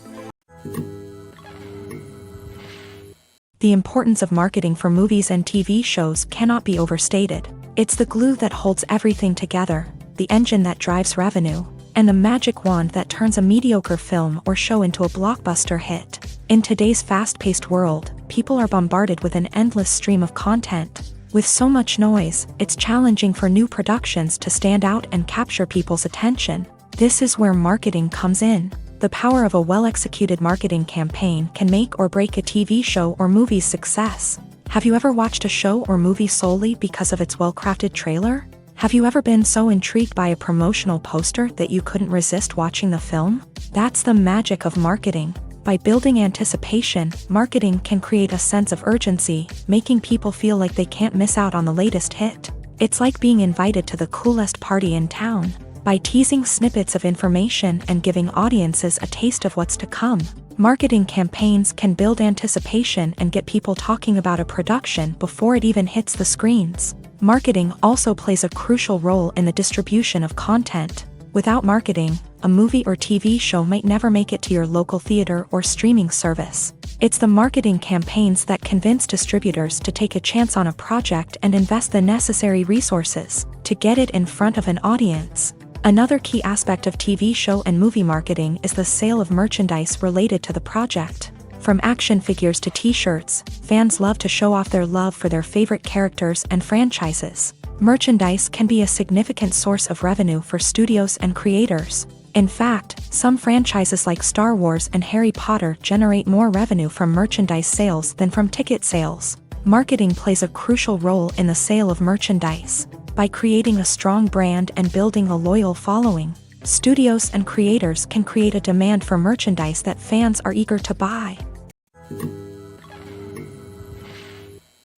Speaker 1: The importance of marketing for movies and TV shows cannot be overstated. It's the glue that holds everything together, the engine that drives revenue, and the magic wand that turns a mediocre film or show into a blockbuster hit. In today's fast-paced world, people are bombarded with an endless stream of content. With so much noise, it's challenging for new productions to stand out and capture people's attention. This is where marketing comes in. The power of a well-executed marketing campaign can make or break a TV show or movie's success. Have you ever watched a show or movie solely because of its well-crafted trailer? Have you ever been so intrigued by a promotional poster that you couldn't resist watching the film? That's the magic of marketing. By building anticipation, marketing can create a sense of urgency, making people feel like they can't miss out on the latest hit. It's like being invited to the coolest party in town. by teasing snippets of information and giving audiences a taste of what's to come. Marketing campaigns can build anticipation and get people talking about a production before it even hits the screens. Marketing also plays a crucial role in the distribution of content. Without marketing, a movie or TV show might never make it to your local theater or streaming service. It's the marketing campaigns that convince distributors to take a chance on a project and invest the necessary resources to get it in front of an audience. Another key aspect of TV show and movie marketing is the sale of merchandise related to the project. From action figures to t-shirts, fans love to show off their love for their favorite characters and franchises. Merchandise can be a significant source of revenue for studios and creators. In fact, some franchises like Star Wars and Harry Potter generate more revenue from merchandise sales than from ticket sales. Marketing plays a crucial role in the sale of merchandise. By creating a strong brand and building a loyal following, studios and creators can create a demand for merchandise that fans are eager to buy.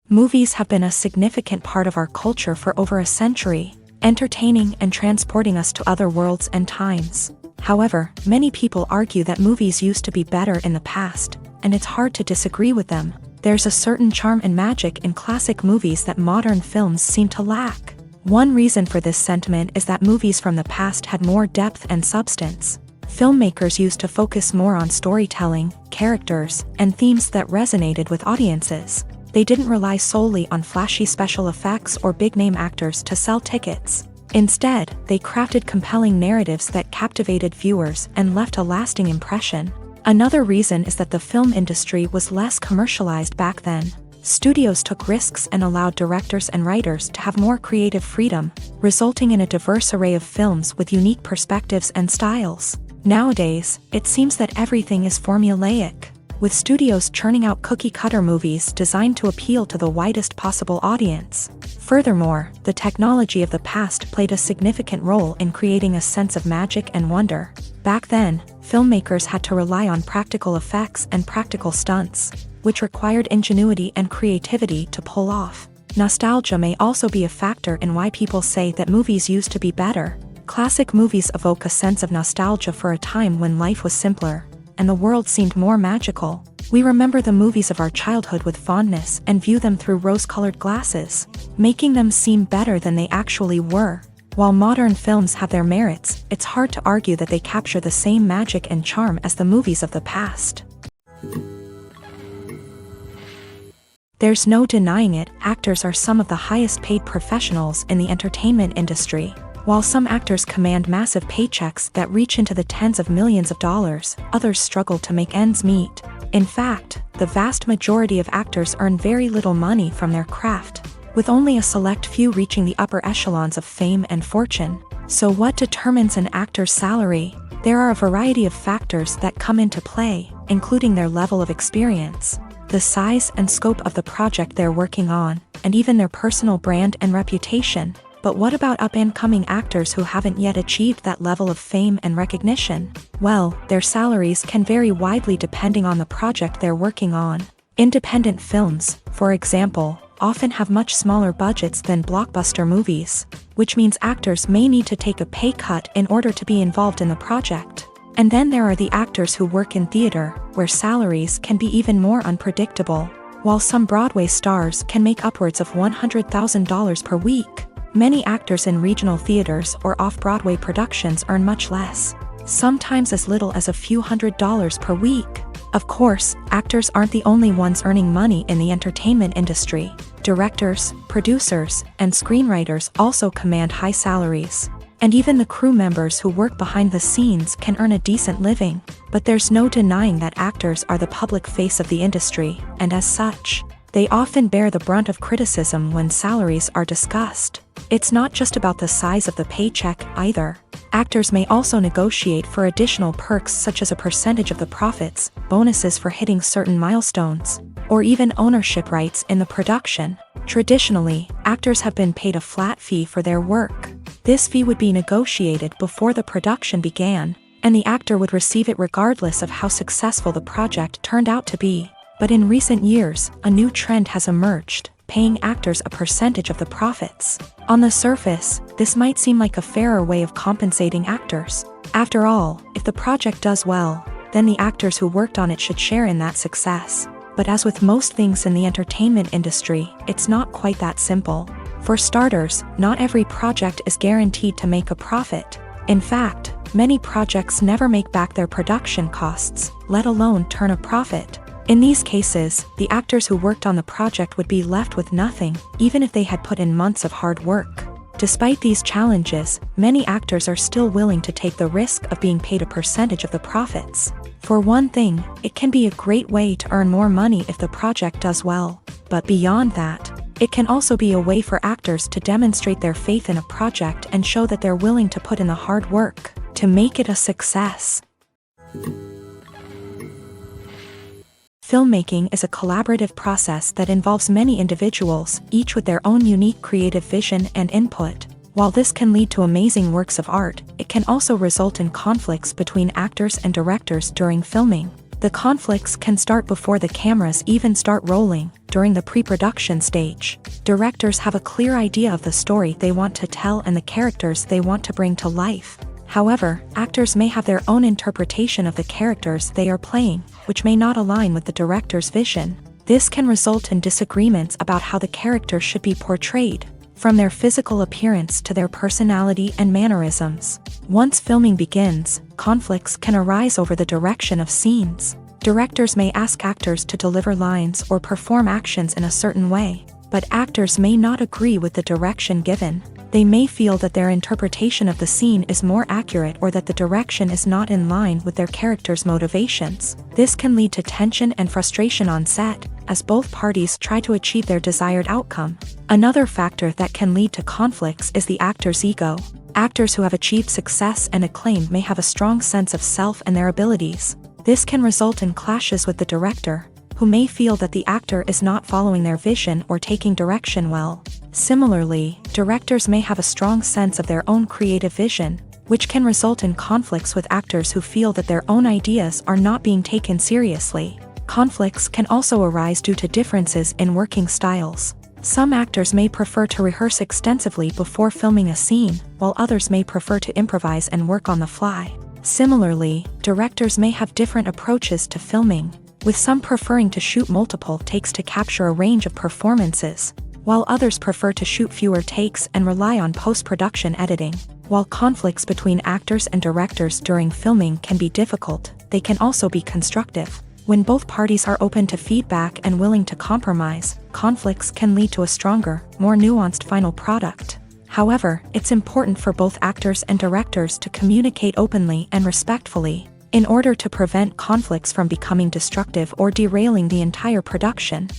Speaker 1: Movies have been a significant part of our culture for over a century, entertaining and transporting us to other worlds and times. However, many people argue that movies used to be better in the past, and it's hard to disagree with them. There's a certain charm and magic in classic movies that modern films seem to lack. One reason for this sentiment is that movies from the past had more depth and substance. Filmmakers used to focus more on storytelling, characters, and themes that resonated with audiences. They didn't rely solely on flashy special effects or big-name actors to sell tickets. Instead, they crafted compelling narratives that captivated viewers and left a lasting impression. Another reason is that the film industry was less commercialized back then. Studios took risks and allowed directors and writers to have more creative freedom, resulting in a diverse array of films with unique perspectives and styles. Nowadays, it seems that everything is formulaic, with studios churning out cookie-cutter movies designed to appeal to the widest possible audience. Furthermore, the technology of the past played a significant role in creating a sense of magic and wonder. Back then, filmmakers had to rely on practical effects and practical stunts, which required ingenuity and creativity to pull off. Nostalgia may also be a factor in why people say that movies used to be better. Classic movies evoke a sense of nostalgia for a time when life was simpler, and the world seemed more magical. We remember the movies of our childhood with fondness and view them through rose-colored glasses, making them seem better than they actually were. While modern films have their merits, it's hard to argue that they capture the same magic and charm as the movies of the past. There's no denying it, actors are some of the highest paid professionals in the entertainment industry. While some actors command massive paychecks that reach into the tens of millions of dollars, others struggle to make ends meet. In fact, the vast majority of actors earn very little money from their craft, with only a select few reaching the upper echelons of fame and fortune. So what determines an actor's salary? There are a variety of factors that come into play, including their level of experience, the size and scope of the project they're working on, and even their personal brand and reputation. But what about up-and-coming actors who haven't yet achieved that level of fame and recognition? Well, their salaries can vary widely depending on the project they're working on. Independent films, for example, often have much smaller budgets than blockbuster movies, which means actors may need to take a pay cut in order to be involved in the project. And then there are the actors who work in theater, where salaries can be even more unpredictable. While some Broadway stars can make upwards of $100,000 per week, many actors in regional theaters or off-Broadway productions earn much less, sometimes as little as a few $100s per week. Of course, actors aren't the only ones earning money in the entertainment industry. Directors, producers, and screenwriters also command high salaries. And even the crew members who work behind the scenes can earn a decent living. But there's no denying that actors are the public face of the industry, and as such, they often bear the brunt of criticism when salaries are discussed. It's not just about the size of the paycheck, either. Actors may also negotiate for additional perks such as a percentage of the profits, bonuses for hitting certain milestones, or even ownership rights in the production. Traditionally, actors have been paid a flat fee for their work. This fee would be negotiated before the production began, and the actor would receive it regardless of how successful the project turned out to be. But in recent years, a new trend has emerged, paying actors a percentage of the profits. On the surface, this might seem like a fairer way of compensating actors. After all, if the project does well, then the actors who worked on it should share in that success. But as with most things in the entertainment industry, it's not quite that simple. For starters, not every project is guaranteed to make a profit. In fact, many projects never make back their production costs, let alone turn a profit. In these cases, the actors who worked on the project would be left with nothing, even if they had put in months of hard work. Despite these challenges, many actors are still willing to take the risk of being paid a percentage of the profits. For one thing, it can be a great way to earn more money if the project does well. But beyond that, it can also be a way for actors to demonstrate their faith in a project and show that they're willing to put in the hard work to make it a success. Filmmaking is a collaborative process that involves many individuals, each with their own unique creative vision and input. While this can lead to amazing works of art, it can also result in conflicts between actors and directors during filming. The conflicts can start before the cameras even start rolling, during the pre-production stage. Directors have a clear idea of the story they want to tell and the characters they want to bring to life. However, actors may have their own interpretation of the characters they are playing, which may not align with the director's vision. This can result in disagreements about how the characters should be portrayed, from their physical appearance to their personality and mannerisms. Once filming begins, conflicts can arise over the direction of scenes. Directors may ask actors to deliver lines or perform actions in a certain way, but actors may not agree with the direction given. They may feel that their interpretation of the scene is more accurate or that the direction is not in line with their character's motivations. This can lead to tension and frustration on set, as both parties try to achieve their desired outcome. Another factor that can lead to conflicts is the actor's ego. Actors who have achieved success and acclaim may have a strong sense of self and their abilities. This can result in clashes with the director, who may feel that the actor is not following their vision or taking direction well. Similarly, directors may have a strong sense of their own creative vision, which can result in conflicts with actors who feel that their own ideas are not being taken seriously. Conflicts can also arise due to differences in working styles. Some actors may prefer to rehearse extensively before filming a scene, while others may prefer to improvise and work on the fly. Similarly, directors may have different approaches to filming, with some preferring to shoot multiple takes to capture a range of performances, while others prefer to shoot fewer takes and rely on post-production editing. While conflicts between actors and directors during filming can be difficult, they can also be constructive. When both parties are open to feedback and willing to compromise, conflicts can lead to a stronger, more nuanced final product. However, it's important for both actors and directors to communicate openly and respectfully, in order to prevent conflicts from becoming destructive or derailing the entire production.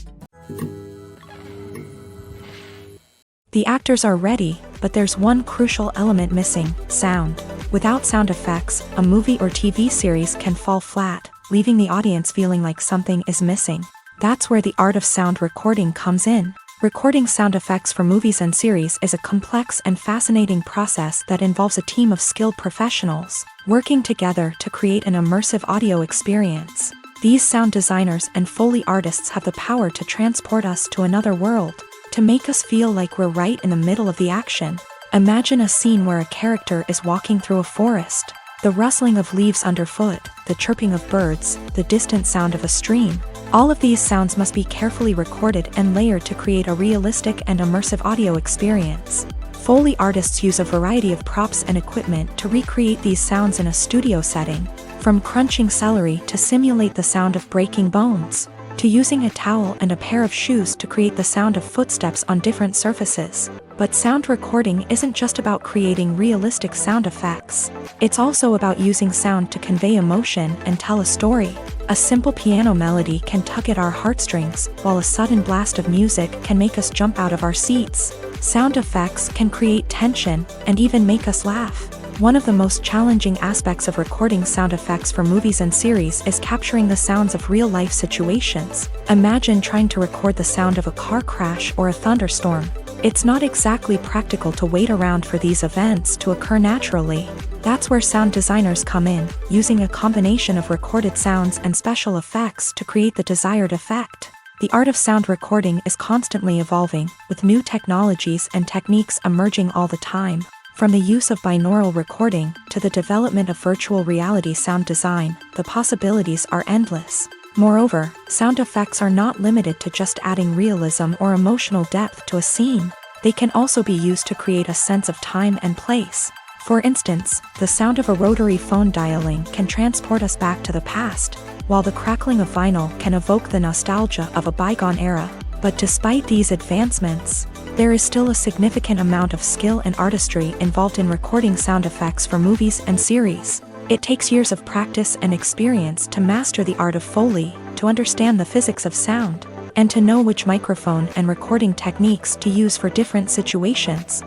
Speaker 1: The actors are ready, but there's one crucial element missing: sound. Without sound effects, a movie or TV series can fall flat, leaving the audience feeling like something is missing. That's where the art of sound recording comes in. Recording sound effects for movies and series is a complex and fascinating process that involves a team of skilled professionals working together to create an immersive audio experience. These sound designers and Foley artists have the power to transport us to another world, to make us feel like we're right in the middle of the action. Imagine a scene where a character is walking through a forest. The rustling of leaves underfoot, the chirping of birds, the distant sound of a stream. All of these sounds must be carefully recorded and layered to create a realistic and immersive audio experience. Foley artists use a variety of props and equipment to recreate these sounds in a studio setting, from crunching celery to simulate the sound of breaking bones, to using a towel and a pair of shoes to create the sound of footsteps on different surfaces. But sound recording isn't just about creating realistic sound effects. It's also about using sound to convey emotion and tell a story. A simple piano melody can tug at our heartstrings, while a sudden blast of music can make us jump out of our seats. Sound effects can create tension and even make us laugh. One of the most challenging aspects of recording sound effects for movies and series is capturing the sounds of real-life situations. Imagine trying to record the sound of a car crash or a thunderstorm. It's not exactly practical to wait around for these events to occur naturally. That's where sound designers come in, using a combination of recorded sounds and special effects to create the desired effect. The art of sound recording is constantly evolving, with new technologies and techniques emerging all the time. From the use of binaural recording to the development of virtual reality sound design, the possibilities are endless. Moreover, sound effects are not limited to just adding realism or emotional depth to a scene. They can also be used to create a sense of time and place. For instance, the sound of a rotary phone dialing can transport us back to the past, while the crackling of vinyl can evoke the nostalgia of a bygone era. But despite these advancements, there is still a significant amount of skill and artistry involved in recording sound effects for movies and series. It takes years of practice and experience to master the art of Foley, to understand the physics of sound, and to know which microphone and recording techniques to use for different situations.